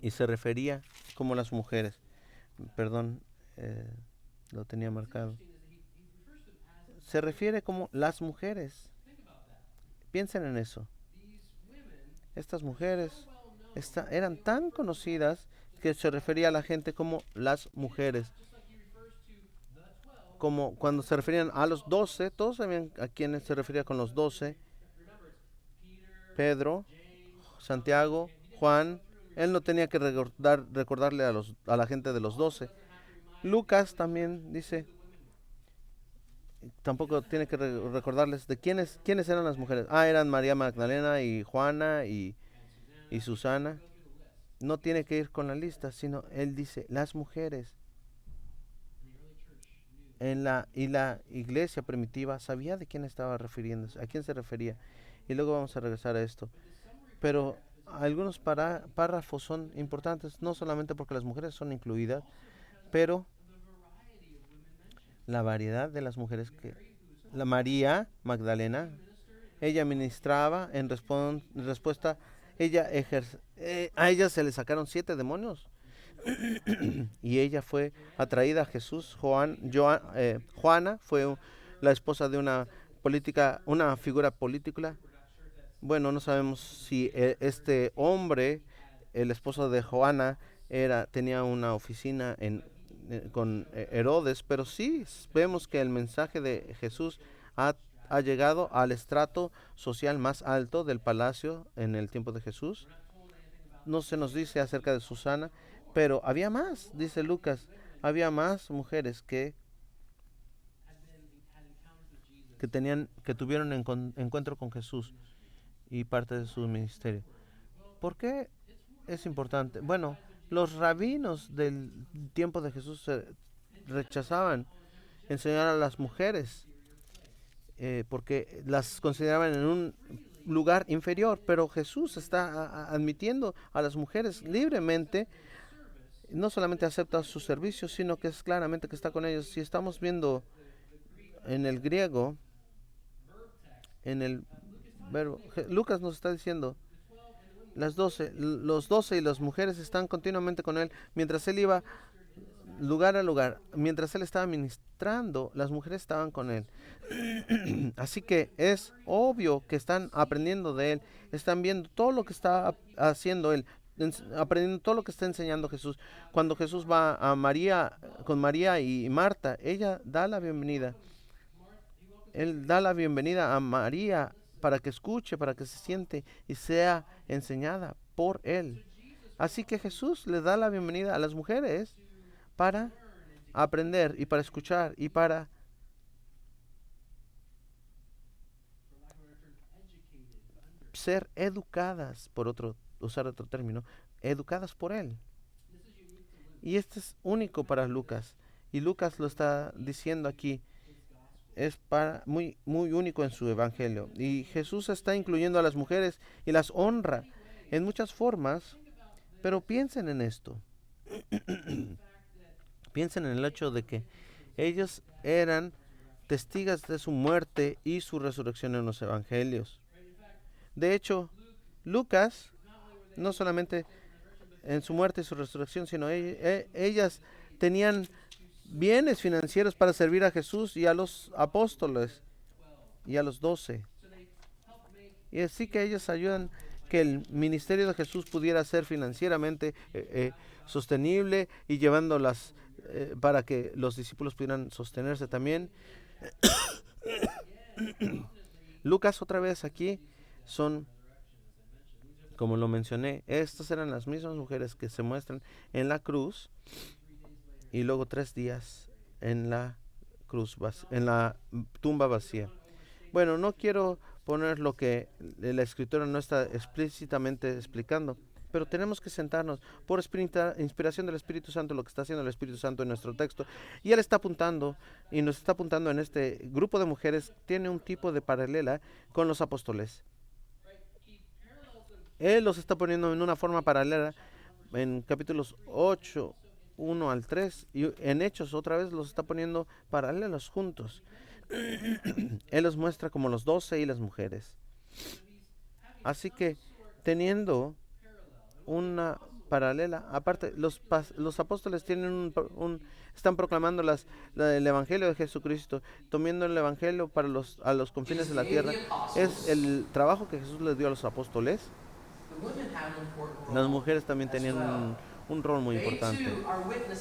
y se refería como las mujeres, perdón, lo tenía marcado, se refiere como las mujeres. Piensen en eso. Estas mujeres eran tan conocidas que se refería a la gente como las mujeres. Como cuando se referían a los 12, todos sabían a quiénes se refería con los 12. Pedro, Santiago, Juan. Él no tenía que recordarle a la gente de los 12. Lucas también dice, tampoco tiene que recordarles de quiénes eran las mujeres. Eran María Magdalena y Juana y Susana. No tiene que ir con la lista, sino él dice las mujeres. Y la iglesia primitiva sabía de quién estaba refiriéndose, a quién se refería. Y luego vamos a regresar a esto. Pero algunos párrafos son importantes, no solamente porque las mujeres son incluidas, pero la variedad de las mujeres la María Magdalena, ella ministraba en respuesta, a ella se le sacaron 7 demonios y ella fue atraída a Jesús. Juana fue la esposa de una figura política. Bueno, no sabemos si este hombre, el esposo de Juana, tenía una oficina con Herodes, pero sí vemos que el mensaje de Jesús ha llegado al estrato social más alto del palacio en el tiempo de Jesús. No se nos dice acerca de Susana, pero había más, dice Lucas, había más mujeres que tuvieron encuentro con Jesús y parte de su ministerio. ¿Por qué es importante? Bueno, los rabinos del tiempo de Jesús rechazaban enseñar a las mujeres porque las consideraban en un lugar inferior, pero Jesús está admitiendo a las mujeres libremente. No solamente acepta sus servicios, sino que es claramente que está con ellos. Si estamos viendo en el griego, en el verbo, Lucas nos está diciendo, los 12 y las mujeres están continuamente con él, mientras él iba lugar a lugar, mientras él estaba ministrando, las mujeres estaban con él. Así que es obvio que están aprendiendo de él, están viendo todo lo que está haciendo él, aprendiendo todo lo que está enseñando Jesús. Cuando Jesús va con María y Marta, ella da la bienvenida. Él da la bienvenida a María para que escuche, para que se siente y sea enseñada por él. Así que Jesús le da la bienvenida a las mujeres para aprender y para escuchar y para ser educadas, usar otro término, educadas por él. Y este es único para Lucas. Y Lucas lo está diciendo aquí. Es muy único en su evangelio. Y Jesús está incluyendo a las mujeres y las honra en muchas formas. Pero piensen en esto. Piensen en el hecho de que ellos eran testigos de su muerte y su resurrección en los evangelios. De hecho, Lucas, no solamente en su muerte y su resurrección, sino ellas tenían bienes financieros para servir a Jesús y a los apóstoles y a los 12. Y así que ellos ayudan que el ministerio de Jesús pudiera ser financieramente sostenible y llevándolas para que los discípulos pudieran sostenerse también. Lucas otra vez aquí son, como lo mencioné, estas eran las mismas mujeres que se muestran en la cruz y luego 3 días en la cruz, en la tumba vacía. Bueno, no quiero poner lo que la escritura no está explícitamente explicando, pero tenemos que sentarnos por inspiración del Espíritu Santo, lo que está haciendo el Espíritu Santo en nuestro texto. Y Él está apuntando, y nos está apuntando en este grupo de mujeres, tiene un tipo de paralela con los apóstoles. Él los está poniendo en una forma paralela en capítulos 8, 1 al 3, y en Hechos otra vez los está poniendo paralelos juntos. Él los muestra como los 12 y las mujeres. Así que teniendo una paralela, aparte los apóstoles tienen están proclamando el evangelio de Jesucristo, tomando el evangelio para a los confines de la tierra. Es el trabajo que Jesús les dio a los apóstoles. Las mujeres también tenían un rol muy importante,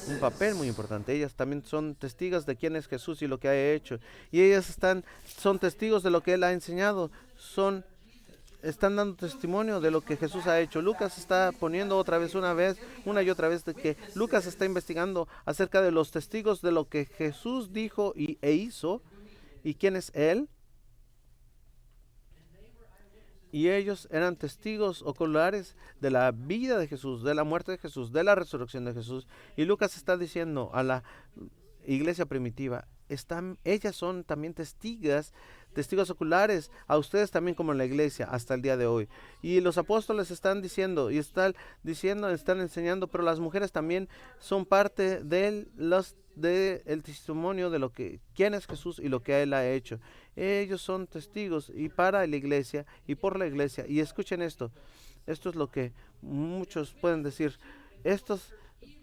un papel muy importante. Ellas también son testigos de quién es Jesús y lo que ha hecho. Y ellas son testigos de lo que Él ha enseñado. Están dando testimonio de lo que Jesús ha hecho. Lucas está poniendo una y otra vez, de que Lucas está investigando acerca de los testigos de lo que Jesús dijo e hizo y quién es Él. Y ellos eran testigos oculares de la vida de Jesús, de la muerte de Jesús, de la resurrección de Jesús. Y Lucas está diciendo a la iglesia primitiva, ellas son también testigos oculares, a ustedes también como la iglesia hasta el día de hoy. Y los apóstoles están diciendo, están enseñando, pero las mujeres también son parte del testimonio de quién es Jesús y lo que Él ha hecho. Ellos son testigos y para la iglesia y por la iglesia. Y escuchen esto es lo que muchos pueden decir. Estos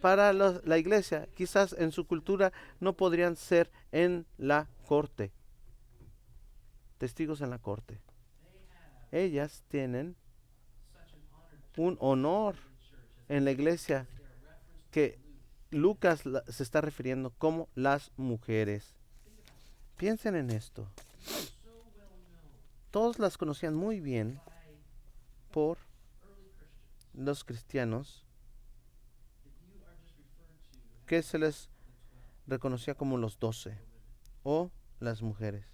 para la iglesia, quizás en su cultura no podrían ser en la corte, testigos en la corte. Ellas tienen un honor en la iglesia que Lucas se está refiriendo como las mujeres. Piensen en esto. Todos las conocían muy bien por los cristianos, que se les reconocía como los 12 o las mujeres.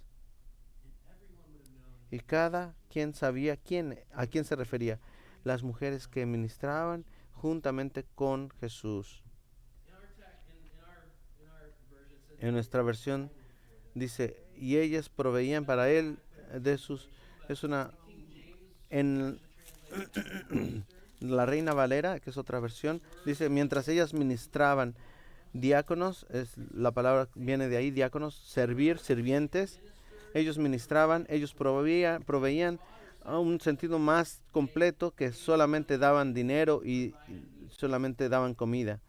Y cada quien sabía a quién se refería. Las mujeres que ministraban juntamente con Jesús. En nuestra versión dice, y ellas proveían para él de sus... En la Reina Valera, que es otra versión, dice, mientras ellas ministraban, diáconos, la palabra viene de ahí, diáconos, servir, sirvientes. Ellos ministraban, ellos proveían a un sentido más completo que solamente daban dinero y solamente daban comida,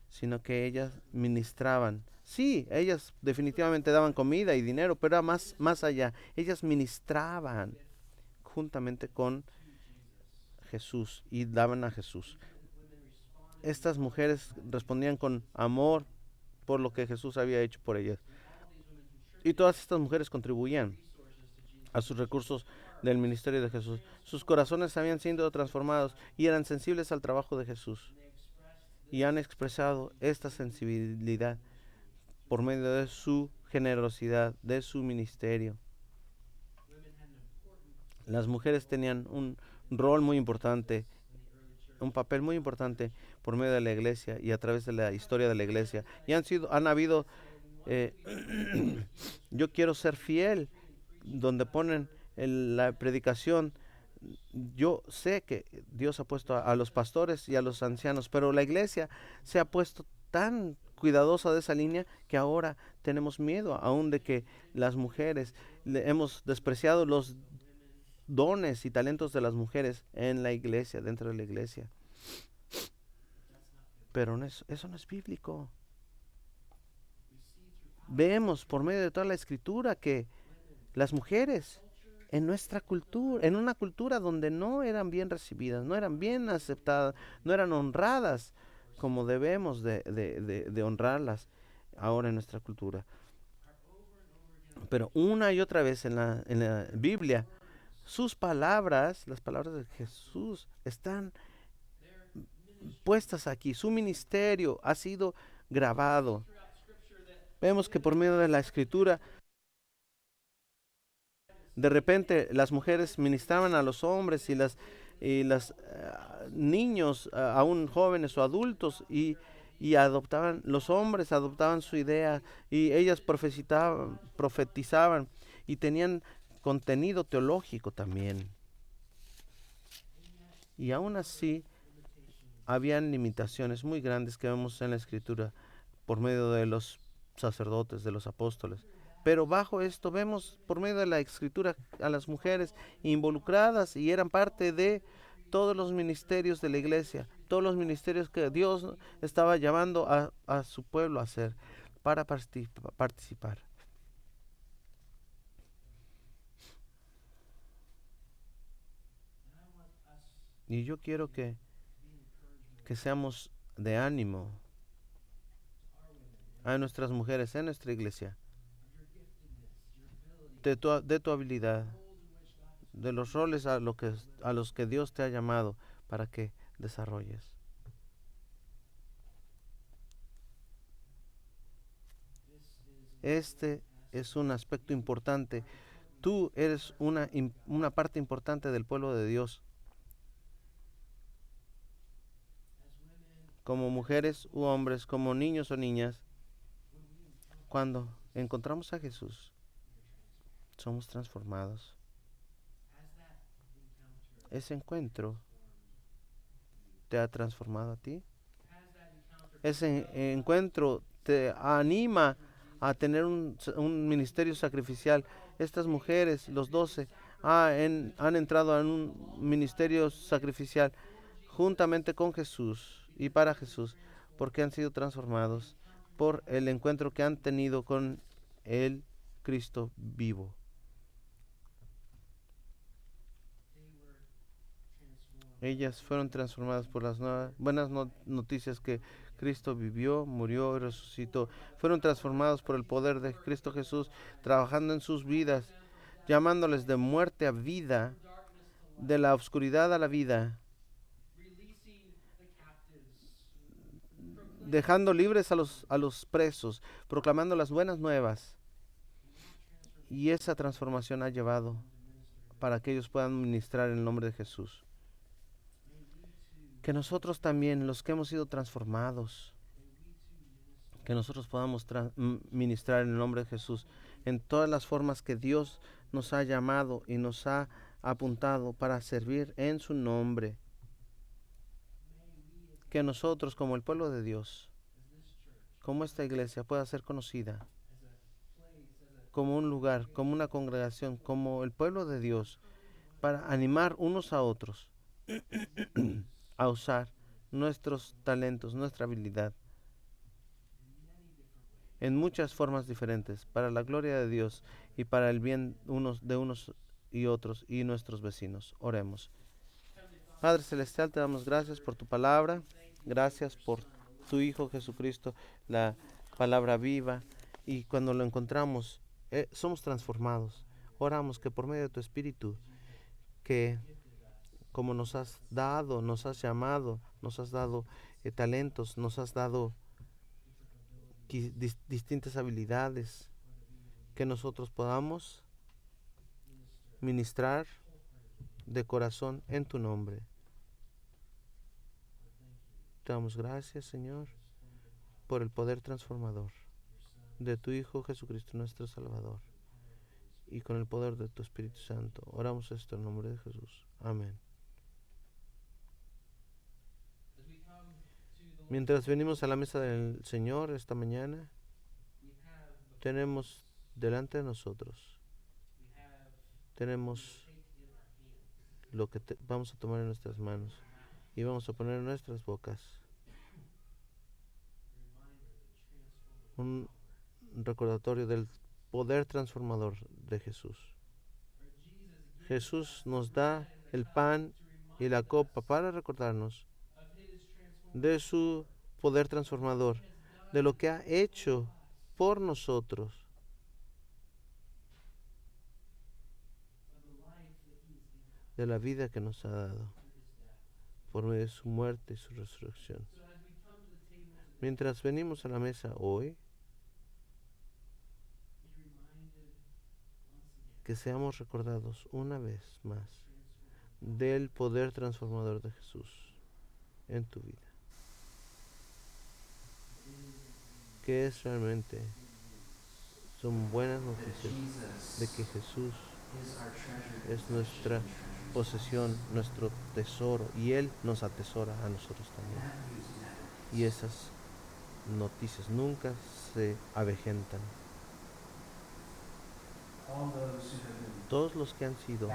sino que ellas ministraban. Sí, ellas definitivamente daban comida y dinero, pero era más allá. Ellas ministraban juntamente con Jesús y daban a Jesús. Estas mujeres respondían con amor por lo que Jesús había hecho por ellas. Y todas estas mujeres contribuían a sus recursos del ministerio de Jesús. Sus corazones habían sido transformados y eran sensibles al trabajo de Jesús. Y han expresado esta sensibilidad por medio de su generosidad, de su ministerio. Las mujeres tenían un rol muy importante un papel muy importante por medio de la iglesia y a través de la historia de la iglesia. Y han habido, eh, yo quiero ser fiel, donde ponen la predicación. Yo sé que Dios ha puesto a los pastores y a los ancianos, pero la iglesia se ha puesto tan cuidadosa de esa línea que ahora tenemos miedo aún de que las mujeres, hemos despreciado los dones y talentos de las mujeres en la iglesia, dentro de la iglesia. Pero eso no es bíblico. Vemos por medio de toda la escritura que las mujeres en nuestra cultura, en una cultura donde no eran bien recibidas, no eran bien aceptadas, no eran honradas como debemos de honrarlas ahora en nuestra cultura. Pero una y otra vez en la Biblia, sus palabras, las palabras de Jesús, están puestas aquí. Su ministerio ha sido grabado. Vemos que por medio de la escritura, de repente las mujeres ministraban a los hombres y las niños, aún jóvenes o adultos, y adoptaban, los hombres adoptaban su idea y ellas profetizaban y tenían contenido teológico también. Y aún así habían limitaciones muy grandes que vemos en la escritura por medio de los sacerdotes, de los apóstoles. Pero bajo esto vemos por medio de la escritura a las mujeres involucradas y eran parte de todos los ministerios de la iglesia, todos los ministerios que Dios estaba llamando a su pueblo a hacer para participar. Y yo quiero que seamos de ánimo a nuestras mujeres en nuestra iglesia, de tu habilidad, de los roles a los que Dios te ha llamado para que desarrolles. Este es un aspecto importante. Tú eres una parte importante del pueblo de Dios. Como mujeres u hombres, como niños o niñas, cuando encontramos a Jesús, somos transformados. Ese encuentro te ha transformado a ti. Ese encuentro te anima a tener un ministerio sacrificial. Estas mujeres, los 12, han entrado en un ministerio sacrificial juntamente con Jesús y para Jesús, porque han sido transformados por el encuentro que han tenido con el Cristo vivo. Ellas fueron transformadas por las buenas noticias que Cristo vivió, murió y resucitó. Fueron transformados por el poder de Cristo Jesús, trabajando en sus vidas, llamándoles de muerte a vida, de la oscuridad a la vida, dejando libres a los presos, proclamando las buenas nuevas. Y esa transformación ha llevado para que ellos puedan ministrar en el nombre de Jesús. Que nosotros también, los que hemos sido transformados, que nosotros podamos ministrar en el nombre de Jesús en todas las formas que Dios nos ha llamado y nos ha apuntado para servir en su nombre. Que nosotros, como el pueblo de Dios, como esta iglesia, pueda ser conocida como un lugar, como una congregación, como el pueblo de Dios, para animar unos a otros a usar nuestros talentos, nuestra habilidad en muchas formas diferentes, para la gloria de Dios y para el bien de unos y otros y nuestros vecinos. Oremos. Padre Celestial, te damos gracias por tu palabra, gracias por tu Hijo Jesucristo, la palabra viva, y cuando lo encontramos, somos transformados. Oramos que por medio de tu Espíritu, que como nos has dado, nos has llamado, nos has dado talentos, nos has dado distintas habilidades, que nosotros podamos ministrar de corazón en tu nombre. te damos gracias, Señor, por el poder transformador de tu Hijo Jesucristo, nuestro Salvador, y con el poder de tu Espíritu Santo. Oramos esto en nombre de Jesús. Amén. Mientras venimos a la mesa del Señor esta mañana, tenemos delante de nosotros, tenemos lo que vamos a tomar en nuestras manos y vamos a poner en nuestras bocas un recordatorio del poder transformador de Jesús. Jesús nos da el pan y la copa para recordarnos de su poder transformador, de lo que ha hecho por nosotros, de la vida que nos ha dado por medio de su muerte y su resurrección. Mientras venimos a la mesa hoy, que seamos recordados una vez más del poder transformador de Jesús en tu vida, que es realmente, son buenas noticias de que Jesús es nuestra posesión, nuestro tesoro, y Él nos atesora a nosotros también. Y esas noticias nunca se avejentan. Todos los que han sido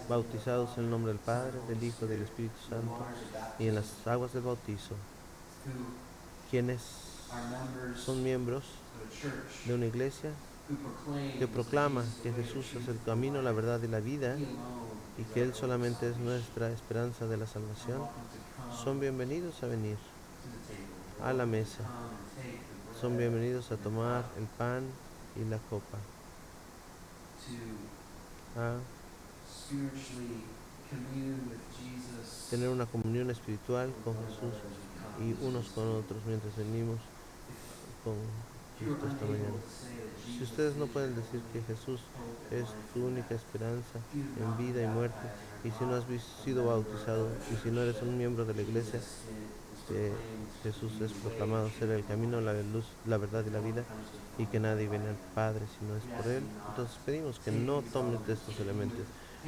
bautizados en el nombre del Padre, del Hijo y del Espíritu Santo, y en las aguas del bautizo, quienes son miembros de una iglesia que proclama que Jesús es el camino, la verdad y la vida, y que Él solamente es nuestra esperanza de la salvación, son bienvenidos a venir a la mesa. Son bienvenidos a tomar el pan y la copa, a tener una comunión espiritual con Jesús y unos con otros mientras venimos con Cristo esta mañana. Si ustedes no pueden decir que Jesús es tu única esperanza en vida y muerte, y si no has sido bautizado, y si no eres un miembro de la iglesia, que Jesús es proclamado ser el camino, la luz, la verdad y la vida, y que nadie viene al Padre si no es por Él, entonces pedimos que no tomes de estos elementos,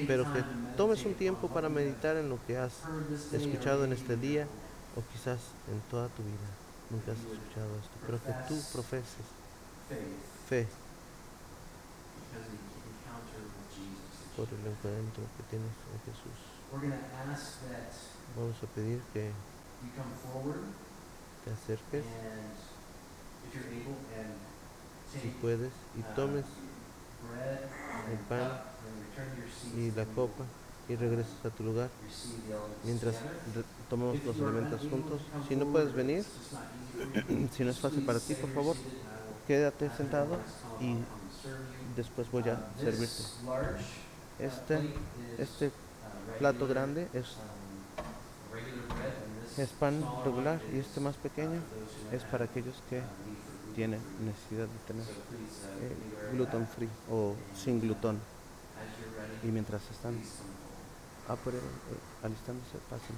pero que tomes un tiempo para meditar en lo que has escuchado en este día, o quizás en toda tu vida nunca has escuchado esto, pero que tú profeses fe por el encuentro que tienes en Jesús. Vamos a pedir que te acerques, si puedes, y tomes el pan y la copa y regreses a tu lugar mientras tomamos los elementos juntos. Si no puedes venir, si no es fácil para ti, por favor, quédate sentado y después voy a servirte. Este plato grande es pan regular, y este más pequeño es para aquellos que tienen necesidad de tener gluten free o sin glutón. Y mientras están alistándose, pasen.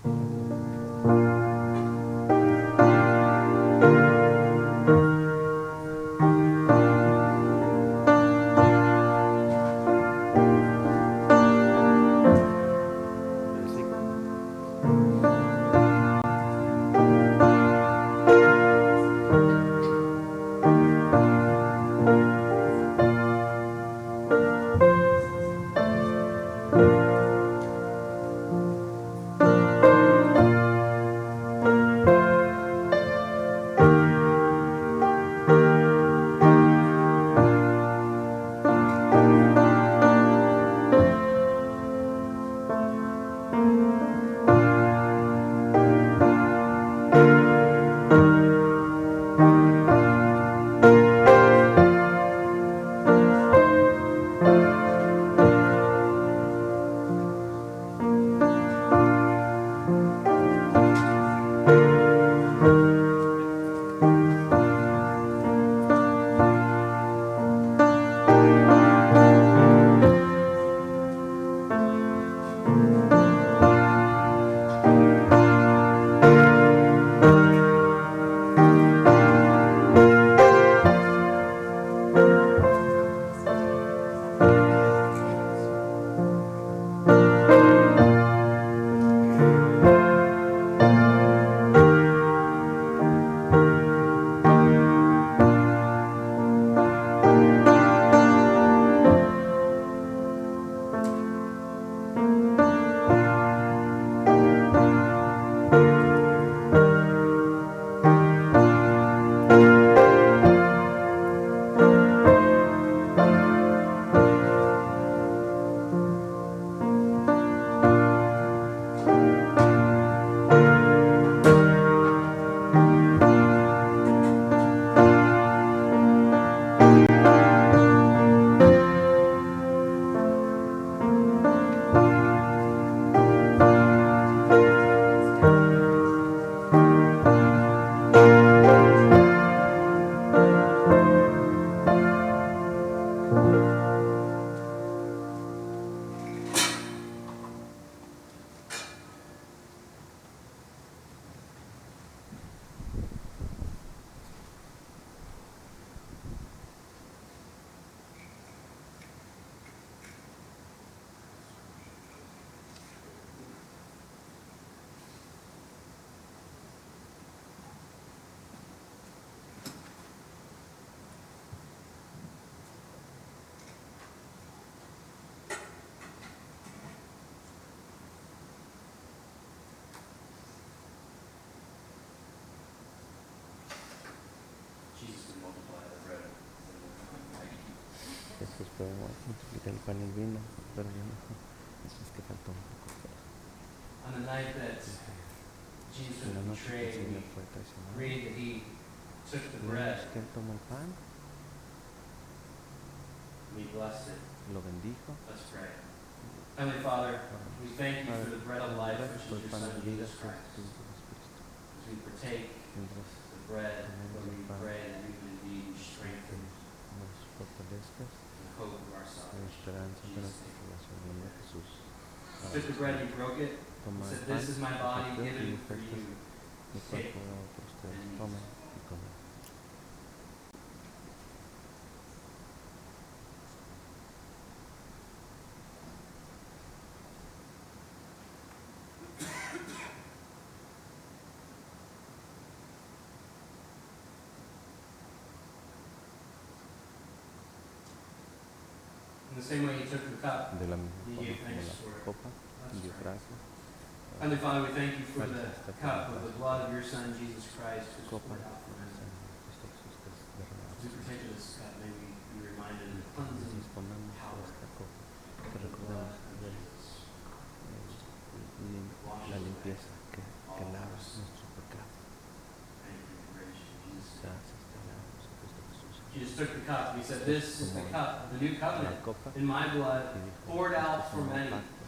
Jesus can multiply the bread. Jesús puede multiplicar el pan y el vino, pero yo no. Es que faltó un poco. On the night that Jesus En la was noche que el betrayed, Señor we fue traicionado, read that he took the bread, leemos que Él tomó el pan, and he blessed it. lo bendijo. Let's pray. Heavenly Father, we thank you for the bread of life, which Por is el your pan Son, de vida, Jesus que es Christ. tu Hijo Jesucristo. As we partake Mientras the bread, Lord, we pray that you would indeed strengthen nos fortalezcas the hope of our la salvation. esperanza de nuestra salvación en el nombre de Jesús. You took the bread and you broke it. Toma You el said, pan, this is my lo body partió y given for oferta you. mi cuerpo dado por ustedes. Tomen y coman. In the same way you took the cup. De la misma You forma gave como thanks la for it. copa, Let's dio pray. gracias. Heavenly Father, we thank you for the cup of the blood of your Son, Jesus Christ, who was Copa poured out for del us. Señor Cristo Jesús que es derramado. As we partake of this cup, may we be reminded of the cleansing Entonces tomamos power esta copa of que the recordamos blood of de Jesus. la limpieza que lava nuestro pecado. Thank you for grace, Jesus. Gracias te damos a Cristo Jesús. Jesus took the cup. He said, this is the cup, the new La covenant copa in my blood, y dijo, poured "Este out es for un nuevo many pacto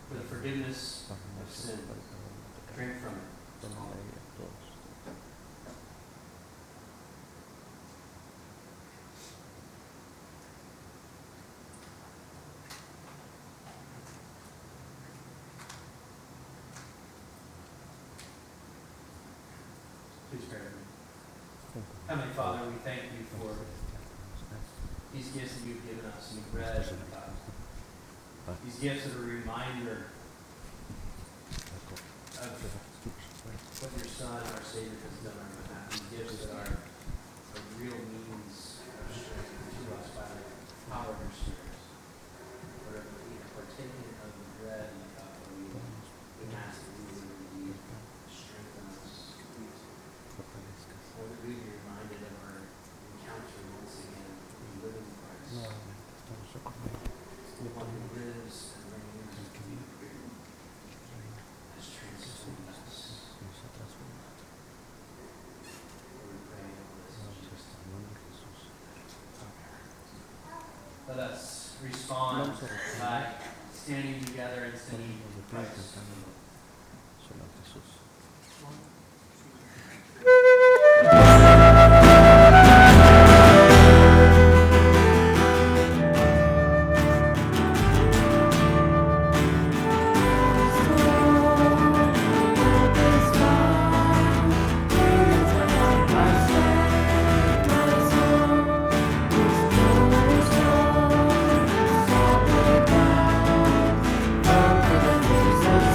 for the forgiveness para of nosotros, sin. para el perdón de pecados". Drink from it. Tomen de ella todos. Please pray with me. Juntos. Heavenly Father, we thank you for Gracias. these gifts that you've given us, and bread Estos and son cup. pan, These gifts are a reminder la copa. of what your Son, our Savior, has done on our behalf. These gifts that are a real means of strength to us by the power of your Spirit. Lord, we are partaking of the bread and the cup, and we ask that you would indeed strengthen us. Fortalezcas. Lord, that we be reminded of our encounter once again in living Christ. Nuevamente estamos recorriendo The one who lives and reigns el que vive, has transformed us. nos ha transformado. Lord, we pray all this in Vamos Jesus' en el nombre de Jesús. Let us respond Vamos a responder. by standing together and singing Ponemos de pie Christ. cantando solo a Jesús. Come to the Jesus,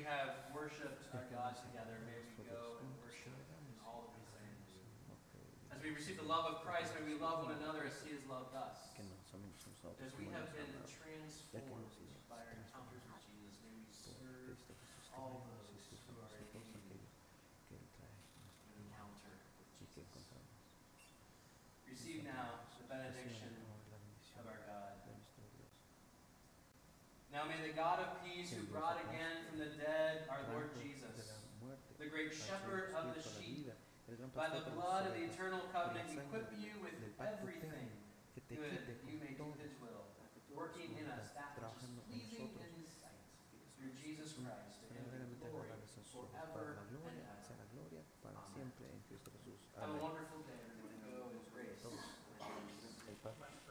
have worshiped our God together, may we go and worship in all that we say and do. As we receive the love of Christ, may we love one another as He has loved us. Que nos amemos nosotros As we como have nos been amamos. transformed by our encounters with Jesus, may we serve Cristo Jesús, que all venimos y those who sirvamos are a todos in need aquellos que Él trae of an encounter with y que Jesus. encontramos. Receive now the benediction Reciban ahora la bendición of our God. de nuestro Dios. Now may the God of peace, who brought again from the dead our Lord Trajo de la Jesus, muerte the great al shepherd of the Espíritu a la sheep, vida, el gran by the pastor de las blood of the ovejas, eternal por la covenant, sangre equip you with del pacto everything eterno, que te good quite that you may con do todo, His will, que tú working in hagas us that which is trabajando en pleasing nosotros, in His sight, through Jesus Christ, to Him be verdaderamente glory agradables a sus ojos, para forever la and gloria, ever. sea la gloria para Amen. siempre en Cristo Jesús. Have a Amén. wonderful day, everyone. Go in grace. Todos. El Padre.